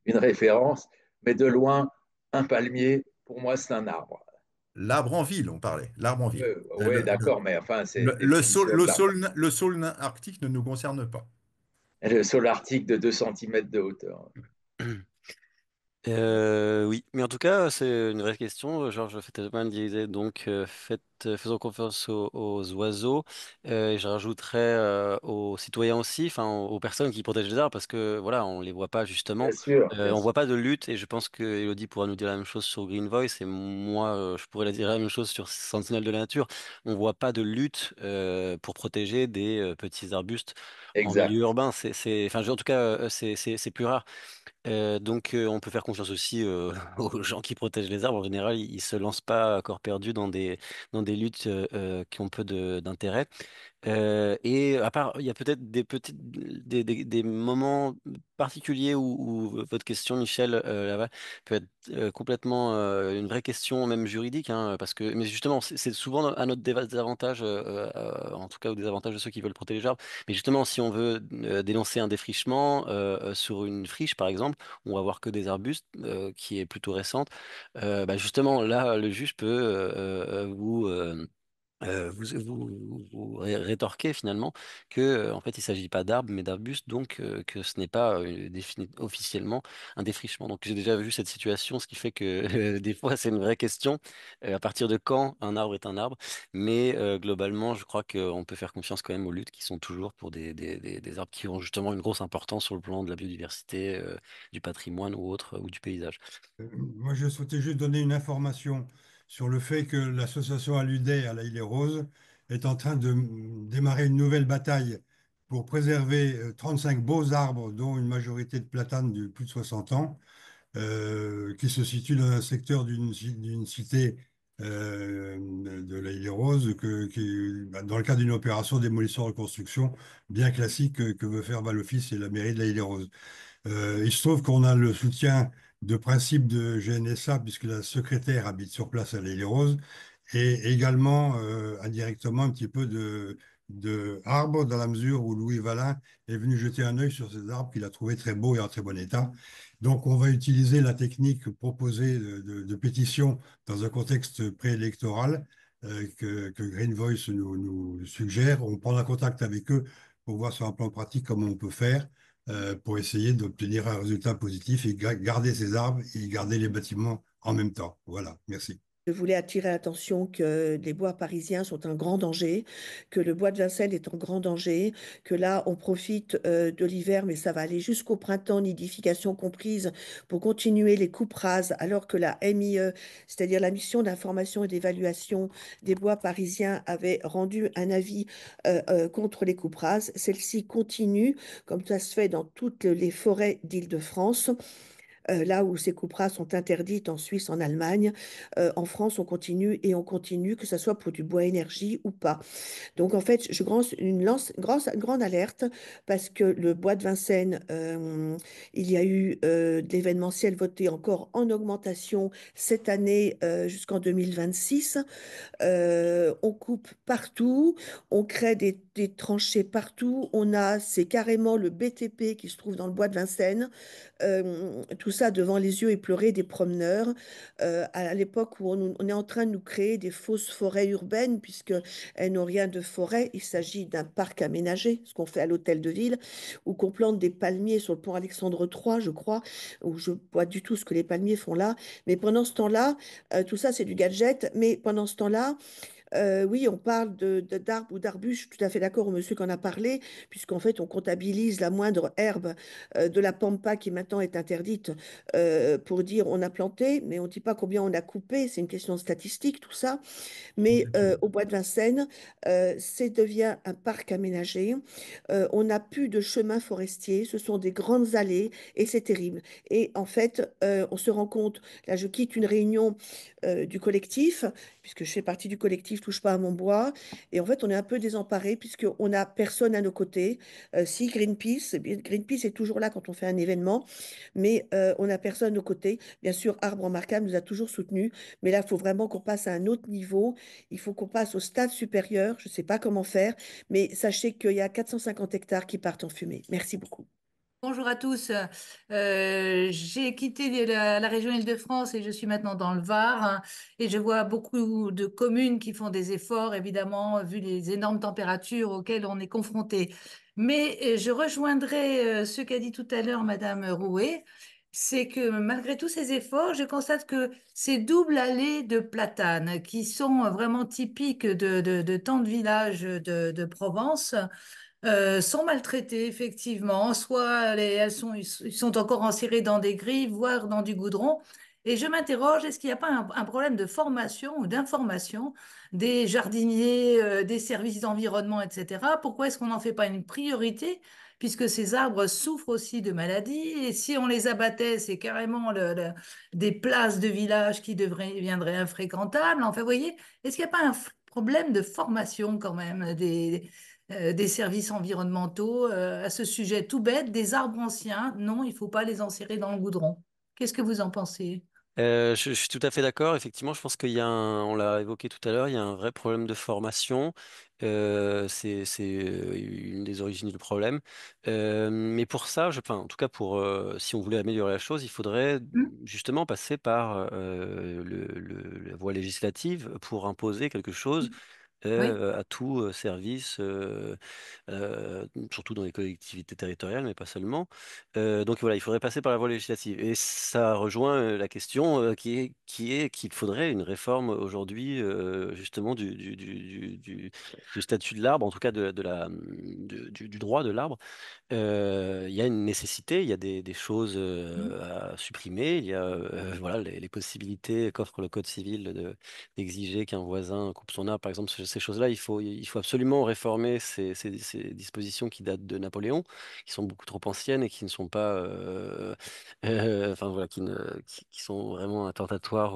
une référence, mais de loin, un palmier, pour moi, c'est un arbre. L'arbre en ville, on parlait. L'arbre en ville. Oui, d'accord, mais enfin, c'est une définition de l'arbre. Le saule nain arctique ne nous concerne pas. Le sol arctique de 2 centimètres de hauteur. Oui, mais en tout cas, c'est une vraie question. Georges Fettelman disait donc faisons confiance aux oiseaux. Et je rajouterais aux citoyens aussi, enfin aux personnes qui protègent les arbres, parce que voilà, on les voit pas justement. Bien sûr, bien On sûr. voit pas de lutte, et je pense que Elodie pourra nous dire la même chose sur Green Voice, et moi, je pourrais dire la même chose sur Sentinelle de la nature. On voit pas de lutte pour protéger des petits arbustes en milieu Exact. urbain. Enfin, en tout cas, c'est plus rare. Donc, on peut faire confiance aussi aux gens qui protègent les arbres. En général, ils se lancent pas à corps perdu dans des luttes qui ont peu d'intérêt. Et à part, il y a peut-être des moments particuliers où votre question, Michel, Laval, peut être complètement une vraie question, même juridique, hein, parce que, mais justement, c'est souvent à notre désavantage, en tout cas au désavantage de ceux qui veulent protéger les arbres. Mais justement, si on veut dénoncer un défrichement sur une friche, par exemple, on va voir que des arbustes, qui est plutôt récente. Justement, là, le juge peut vous vous rétorquez finalement que en fait il ne s'agit pas d'arbres mais d'arbustes, donc que ce n'est pas défini officiellement un défrichement. Donc j'ai déjà vu cette situation, ce qui fait que des fois c'est une vraie question à partir de quand un arbre est un arbre. Mais globalement, je crois qu'on peut faire confiance quand même aux luttes qui sont toujours pour des arbres qui ont justement une grosse importance sur le plan de la biodiversité, du patrimoine ou autre, ou du paysage. Moi, je souhaitais juste donner une information sur le fait que l'association Aludé à la Île et Rose est en train de démarrer une nouvelle bataille pour préserver 35 beaux arbres, dont une majorité de platanes de plus de 60 ans, qui se situent dans un secteur d'une cité de la Île et Rose, dans le cadre d'une opération démolition-reconstruction bien classique que veut faire Val-Office et la mairie de la Île et Rose. Il se trouve qu'on a le soutien de principe de GNSA, puisque la secrétaire habite sur place à l'Île-et-Rose, et également indirectement un petit peu de arbres, dans la mesure où Louis Valin est venu jeter un œil sur ces arbres qu'il a trouvé très beaux et en très bon état. Donc on va utiliser la technique proposée de pétition dans un contexte préélectoral que Green Voice nous suggère. On prendra contact avec eux pour voir sur un plan pratique comment on peut faire pour essayer d'obtenir un résultat positif et garder ces arbres et garder les bâtiments en même temps. Voilà, merci. Je voulais attirer l'attention que les bois parisiens sont un grand danger, que le bois de Vincennes est en grand danger, que là, on profite de l'hiver, mais ça va aller jusqu'au printemps, nidification comprise, pour continuer les coupes rases, alors que la MIE, c'est-à-dire la mission d'information et d'évaluation des bois parisiens, avait rendu un avis contre les coupes rases. Celle-ci continue, comme ça se fait dans toutes les forêts d'Île-de-France. Là où ces coupes rases sont interdites en Suisse, en Allemagne, en France, on continue et on continue, que ce soit pour du bois énergie ou pas. Donc, en fait, je lance une grande alerte parce que le bois de Vincennes, il y a eu de l'événementiel voté encore en augmentation cette année jusqu'en 2026. On coupe partout, on crée des tranchées partout. C'est carrément le BTP qui se trouve dans le bois de Vincennes. Tout ça devant les yeux éplorés des promeneurs. À l'époque où on est en train de nous créer des fausses forêts urbaines, puisque elles n'ont rien de forêt. Il s'agit d'un parc aménagé, ce qu'on fait à l'hôtel de ville, où qu'on plante des palmiers sur le pont Alexandre III, je crois, où je vois du tout ce que les palmiers font là. Mais pendant ce temps-là, tout ça, c'est du gadget. Mais pendant ce temps-là, oui, on parle d'arbres ou d'arbustes. Je suis tout à fait d'accord au monsieur qui en a parlé, puisqu'en fait, on comptabilise la moindre herbe de la pampa qui maintenant est interdite pour dire on a planté, mais on ne dit pas combien on a coupé. C'est une question de statistique, tout ça. Mais au bois de Vincennes, c'est devient un parc aménagé. On n'a plus de chemin forestier. Ce sont des grandes allées et c'est terrible. Et en fait, on se rend compte, là, je quitte une réunion du collectif, puisque je fais partie du collectif Touche pas à mon bois. Et en fait, on est un peu désemparé puisqu'on n'a personne à nos côtés. Si Greenpeace, eh bien, Greenpeace est toujours là quand on fait un événement, mais on n'a personne à nos côtés. Bien sûr, Arbre Remarquable nous a toujours soutenus, mais là, il faut vraiment qu'on passe à un autre niveau. Il faut qu'on passe au stade supérieur. Je ne sais pas comment faire, mais sachez qu'il y a 450 hectares qui partent en fumée. Merci beaucoup. Bonjour à tous. J'ai quitté la région Île-de-France et je suis maintenant dans le Var, hein, et je vois beaucoup de communes qui font des efforts, évidemment, vu les énormes températures auxquelles on est confronté. Mais je rejoindrai ce qu'a dit tout à l'heure Madame Rouet, c'est que malgré tous ces efforts, je constate que ces doubles allées de platanes qui sont vraiment typiques de tant de villages de Provence, sont maltraitées, effectivement. Soit ils sont encore enserrés dans des grilles, voire dans du goudron. Et je m'interroge, est-ce qu'il n'y a pas un problème de formation ou d'information des jardiniers, des services d'environnement, etc. Pourquoi est-ce qu'on n'en fait pas une priorité, puisque ces arbres souffrent aussi de maladies, et si on les abattait, c'est carrément des places de village qui deviendraient infréquentables. Enfin, vous voyez, est-ce qu'il n'y a pas un problème de formation quand même des services environnementaux à ce sujet tout bête, des arbres anciens? Non, il ne faut pas les enserrer dans le goudron. Qu'est-ce que vous en pensez? Je suis tout à fait d'accord. Effectivement, je pense qu'il y a on l'a évoqué tout à l'heure, il y a un vrai problème de formation. C'est une des origines du problème. Mais pour ça, enfin, en tout cas, si on voulait améliorer la chose, il faudrait Hmm. justement passer par la voie législative pour imposer quelque chose Oui. à tout service, surtout dans les collectivités territoriales, mais pas seulement. Donc voilà, il faudrait passer par la voie législative. Et ça rejoint la question qui est qu'il faudrait une réforme aujourd'hui justement du statut de l'arbre, en tout cas du droit de l'arbre. Il y a une nécessité, il y a des choses Mm. à supprimer, il y a voilà, les possibilités qu'offre le Code civil d'exiger qu'un voisin coupe son arbre, par exemple, ces choses-là, il faut absolument réformer ces dispositions qui datent de Napoléon, qui sont beaucoup trop anciennes et qui ne sont pas, enfin voilà, qui sont vraiment attentatoires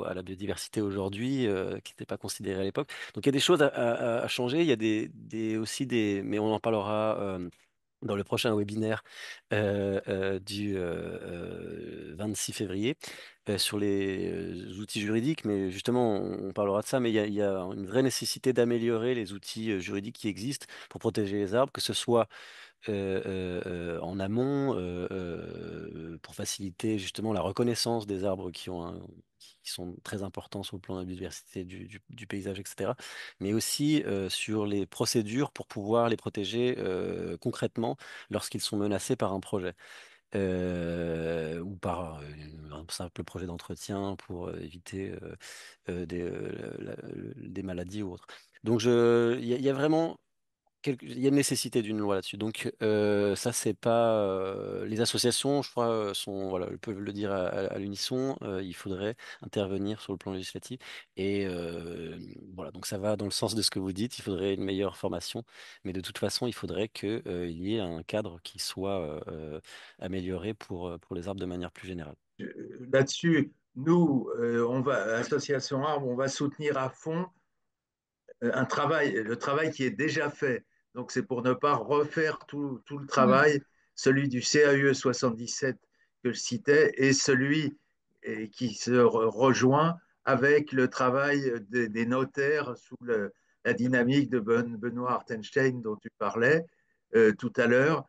à la biodiversité aujourd'hui, qui n'étaient pas considérées à l'époque. Donc il y a des choses à changer, il y a aussi mais on en parlera. Dans le prochain webinaire du 26 février sur les outils juridiques, mais justement, on parlera de ça, mais il y a une vraie nécessité d'améliorer les outils juridiques qui existent pour protéger les arbres, que ce soit en amont pour faciliter justement la reconnaissance des arbres qui sont très importants sur le plan de la biodiversité du paysage, etc. Mais aussi sur les procédures pour pouvoir les protéger concrètement lorsqu'ils sont menacés par un projet ou par un simple projet d'entretien pour éviter des maladies ou autres. Donc il y a vraiment il y a une nécessité d'une loi là-dessus. Donc ça, c'est pas les associations, je crois, voilà, elles peuvent le dire à l'unisson. Il faudrait intervenir sur le plan législatif. Et voilà, donc ça va dans le sens de ce que vous dites. Il faudrait une meilleure formation, mais de toute façon, il faudrait que il y ait un cadre qui soit amélioré pour les arbres de manière plus générale. Là-dessus, nous, Association Arbre, on va soutenir à fond le travail qui est déjà fait. Donc, c'est pour ne pas refaire tout le Mm. travail, celui du CAUE 77 que je citais, et celui qui se rejoint avec le travail des notaires sous la dynamique de Benoît Hartenstein dont tu parlais tout à l'heure,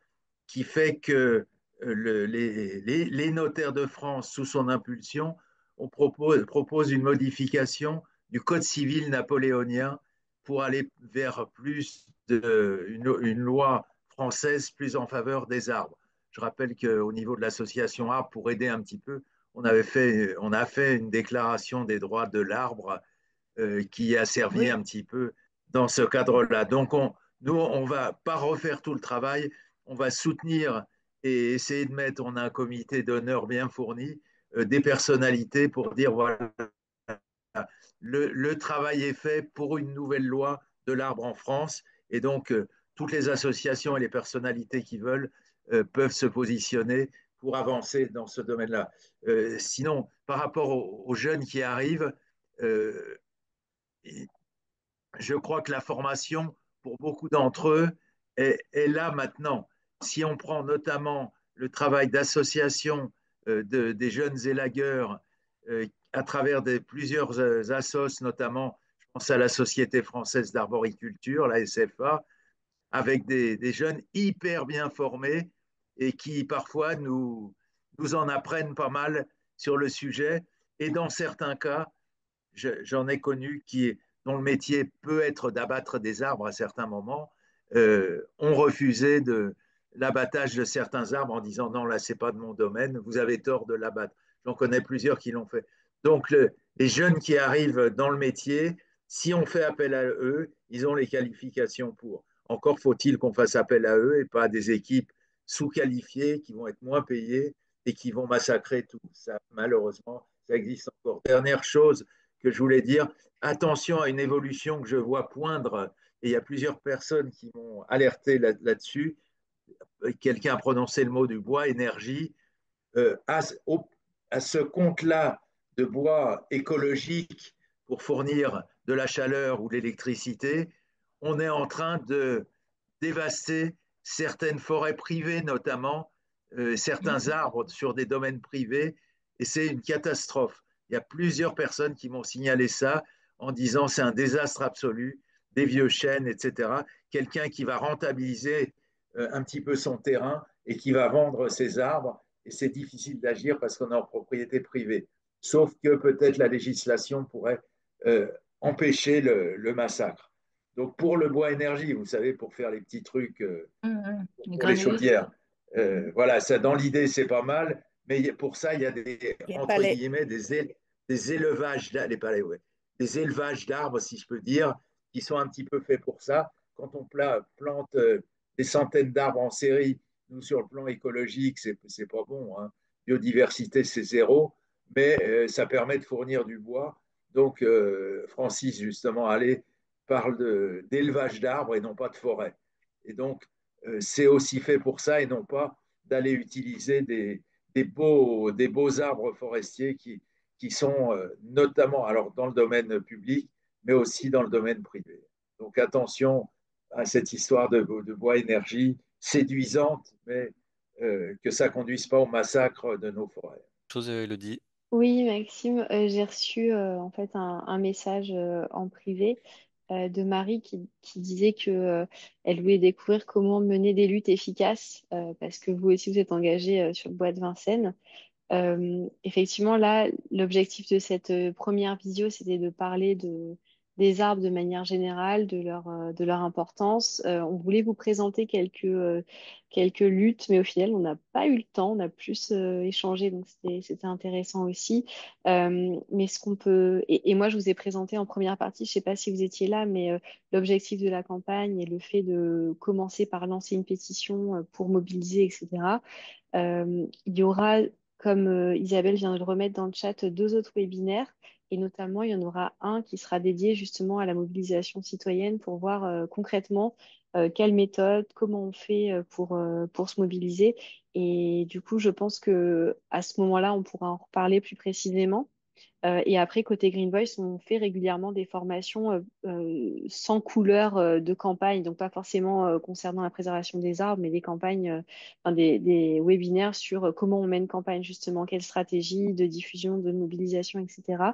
qui fait que les notaires de France, sous son impulsion, propose une modification du Code civil napoléonien pour aller vers une loi française plus en faveur des arbres. Je rappelle qu'au niveau de l'association Arbre, pour aider un petit peu, on a fait une déclaration des droits de l'arbre qui a servi un Oui. petit peu dans ce cadre-là. Donc, nous, on ne va pas refaire tout le travail, on va soutenir et essayer de mettre, on a un comité d'honneur bien fourni, des personnalités pour dire, voilà, le travail est fait pour une nouvelle loi de l'arbre en France. Et donc, toutes les associations et les personnalités qui veulent peuvent se positionner pour avancer dans ce domaine-là. Sinon, par rapport aux jeunes qui arrivent, euh, je crois que la formation, pour beaucoup d'entre eux, est là maintenant. Si on prend notamment le travail d'association des jeunes élagueurs à travers plusieurs assos, notamment, je pense à la Société française d'arboriculture, la SFA, avec des jeunes hyper bien formés et qui parfois nous en apprennent pas mal sur le sujet. Et dans certains cas, j'en ai connu dont le métier peut être d'abattre des arbres à certains moments, ont refusé l'abattage de certains arbres en disant non, là, c'est pas de mon domaine, vous avez tort de l'abattre. J'en connais plusieurs qui l'ont fait. Donc, les jeunes qui arrivent dans le métier, si on fait appel à eux, ils ont les qualifications pour. Encore faut-il qu'on fasse appel à eux et pas à des équipes sous-qualifiées qui vont être moins payées et qui vont massacrer tout. Ça, malheureusement, ça existe encore. Dernière chose, que je voulais dire, attention à une évolution que je vois poindre, et il y a plusieurs personnes qui m'ont alerté là-dessus. Quelqu'un a prononcé le mot du bois, énergie. Euh, à, à ce compte-là de bois écologique pour fournir de la chaleur ou de l'électricité, on est en train de dévaster certaines forêts privées, notamment certains Mm. arbres sur des domaines privés, et c'est une catastrophe. Il y a plusieurs personnes qui m'ont signalé ça en disant c'est un désastre absolu, des vieux chênes, etc. Quelqu'un qui va rentabiliser un petit peu son terrain et qui va vendre ses arbres, et c'est difficile d'agir parce qu'on est en propriété privée. Sauf que peut-être la législation pourrait empêcher le massacre. Donc pour le bois énergie, vous savez, pour faire les petits trucs Les pour les grenouilles, chaudières. Voilà, ça, dans l'idée, c'est pas mal, mais pour ça, il y a des, les entre palais. guillemets, des élevages, les palais, ouais, des élevages d'arbres, si je peux dire, qui sont un petit peu faits pour ça. Quand on plante des centaines d'arbres en série, nous, sur le plan écologique, c'est pas bon, hein. Biodiversité, c'est zéro, mais ça permet de fournir du bois. Donc, Francis, justement, allez, parle d'élevage d'arbres et non pas de forêt. Et donc, c'est aussi fait pour ça et non pas d'aller utiliser des beaux arbres forestiers qui sont notamment alors dans le domaine public, mais aussi dans le domaine privé. Donc attention à cette histoire de bois énergie séduisante, mais que ça ne conduise pas au massacre de nos forêts. Chose, Elodie. Oui, Maxime, j'ai reçu en fait un message en privé de Marie qui disait que elle voulait découvrir comment mener des luttes efficaces parce que vous aussi vous êtes engagé sur le bois de Vincennes. Effectivement, là, l'objectif de cette première visio, c'était de parler des arbres de manière générale, de leur importance. On voulait vous présenter quelques luttes, mais au final, on n'a pas eu le temps. On a plus échangé, donc c'était intéressant aussi. Mais ce qu'on peut... et moi, je vous ai présenté en première partie, je ne sais pas si vous étiez là, mais l'objectif de la campagne et le fait de commencer par lancer une pétition pour mobiliser, etc. Il y aura comme Isabelle vient de le remettre dans le chat, deux autres webinaires. Et notamment, il y en aura un qui sera dédié justement à la mobilisation citoyenne pour voir concrètement quelle méthode, comment on fait pour se mobiliser. Et du coup, je pense que à ce moment-là, on pourra en reparler plus précisément. Et après, côté Green Voice, on fait régulièrement des formations sans couleur de campagne, donc pas forcément concernant la préservation des arbres, mais des campagnes, enfin, des webinaires sur comment on mène campagne justement, quelle stratégie de diffusion, de mobilisation, etc.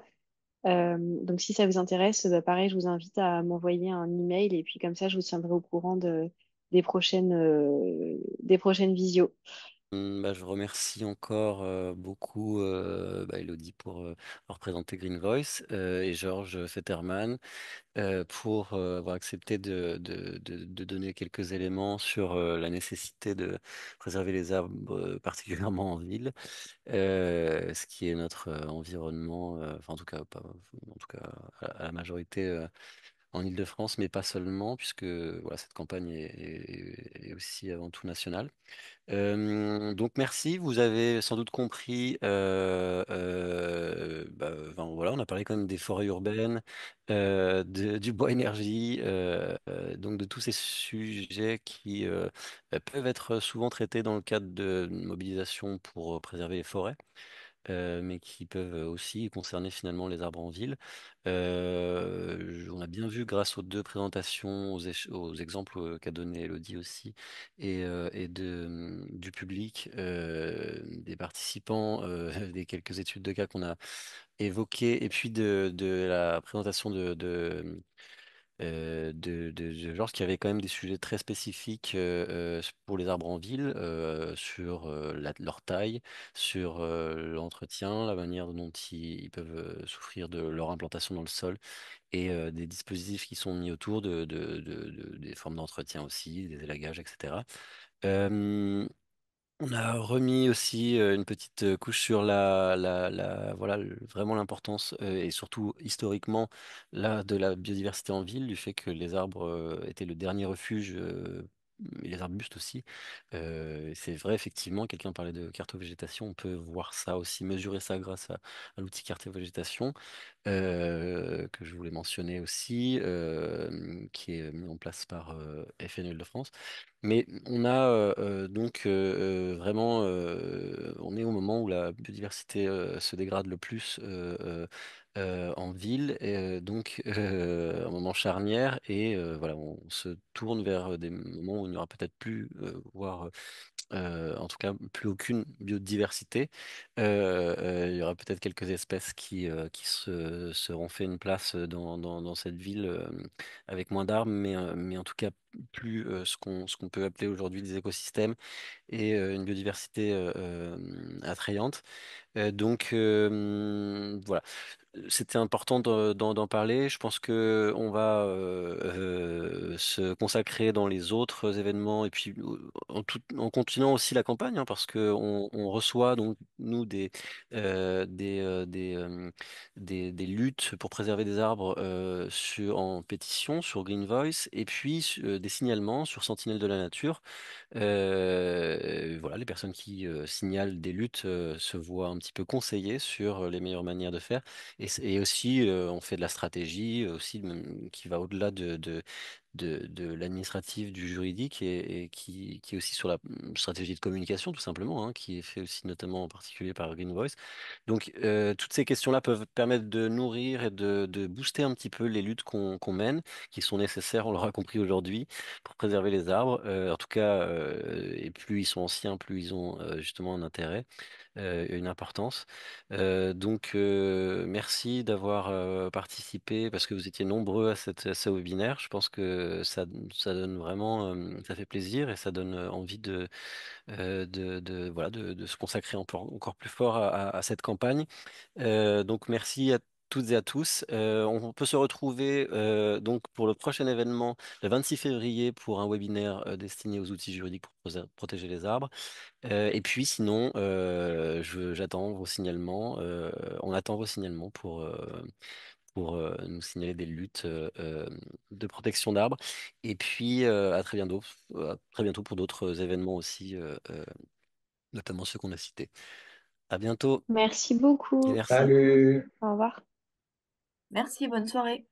Donc si ça vous intéresse, bah, pareil, je vous invite à m'envoyer un email et puis comme ça, je vous tiendrai au courant des prochaines visios. Bah, je remercie encore beaucoup Elodie pour avoir présenté Green Voice et Georges Fetterman pour avoir accepté de donner quelques éléments sur la nécessité de préserver les arbres, particulièrement en ville, ce qui est notre environnement, enfin en tout cas, en tout cas à la majorité en Île-de-France, mais pas seulement, puisque voilà, cette campagne est aussi avant tout nationale. Donc merci, vous avez sans doute compris. Enfin, voilà, on a parlé quand même des forêts urbaines, du bois énergie, donc de tous ces sujets qui peuvent être souvent traités dans le cadre de mobilisation pour préserver les forêts mais qui peuvent aussi concerner finalement les arbres en ville. On a bien vu grâce aux deux présentations, aux exemples qu'a donné Elodie aussi, du public, des participants, des quelques études de cas qu'on a évoquées, et puis de la présentation de Georges qui avait quand même des sujets très spécifiques pour les arbres en ville, sur leur taille, sur l'entretien, la manière dont ils peuvent souffrir de leur implantation dans le sol et des dispositifs qui sont mis autour des formes d'entretien aussi, des élagages, etc. On a remis aussi une petite couche sur voilà, vraiment l'importance et surtout historiquement là, de la biodiversité en ville, du fait que les arbres étaient le dernier refuge, et les arbustes aussi. C'est vrai, effectivement, quelqu'un parlait de cartovégétation, on peut voir ça aussi, mesurer ça grâce à l'outil cartovégétation que je voulais mentionner aussi, qui est mis en place par FNL de France. Mais on a donc vraiment, on est au moment où la biodiversité se dégrade le plus en ville, et donc un moment charnière, et voilà, on se tourne vers des moments où il n'y aura peut-être plus, voire en tout cas plus aucune biodiversité. Il y aura peut-être quelques espèces qui seront fait une place dans cette ville avec moins d'arbres, mais en tout cas plus ce qu'on peut appeler aujourd'hui des écosystèmes et une biodiversité attrayante. Voilà, c'était important d'en parler. Je pense que on va se consacrer dans les autres événements et puis en continuant aussi la campagne, hein, parce que on reçoit donc nous des luttes pour préserver des arbres en pétition sur Green Voice et puis des signalements sur Sentinelle de la Nature. Voilà, les personnes qui signalent des luttes se voient un petit peu conseillées sur les meilleures manières de faire. Et aussi, on fait de la stratégie aussi qui va au-delà de l'administratif, du juridique et qui est aussi sur la stratégie de communication tout simplement, hein, qui est fait aussi notamment en particulier par Green Voice. Donc, toutes ces questions-là peuvent permettre de nourrir et de booster un petit peu les luttes qu'on mène, qui sont nécessaires, on l'aura compris aujourd'hui, pour préserver les arbres. En tout cas, et plus ils sont anciens, plus ils ont justement un intérêt, une importance. Merci d'avoir participé parce que vous étiez nombreux à ce webinaire. Je pense que ça donne vraiment, ça fait plaisir et ça donne envie voilà, de se consacrer encore plus fort à cette campagne. Donc merci à toutes et à tous. On peut se retrouver donc pour le prochain événement le 26 février pour un webinaire destiné aux outils juridiques pour protéger les arbres. Et puis sinon, j'attends vos signalements. On attend vos signalements pour nous signaler des luttes de protection d'arbres. Et puis à très bientôt pour d'autres événements aussi, notamment ceux qu'on a cités. À bientôt Merci et beaucoup. merci. Salut! Au revoir. Merci, bonne soirée.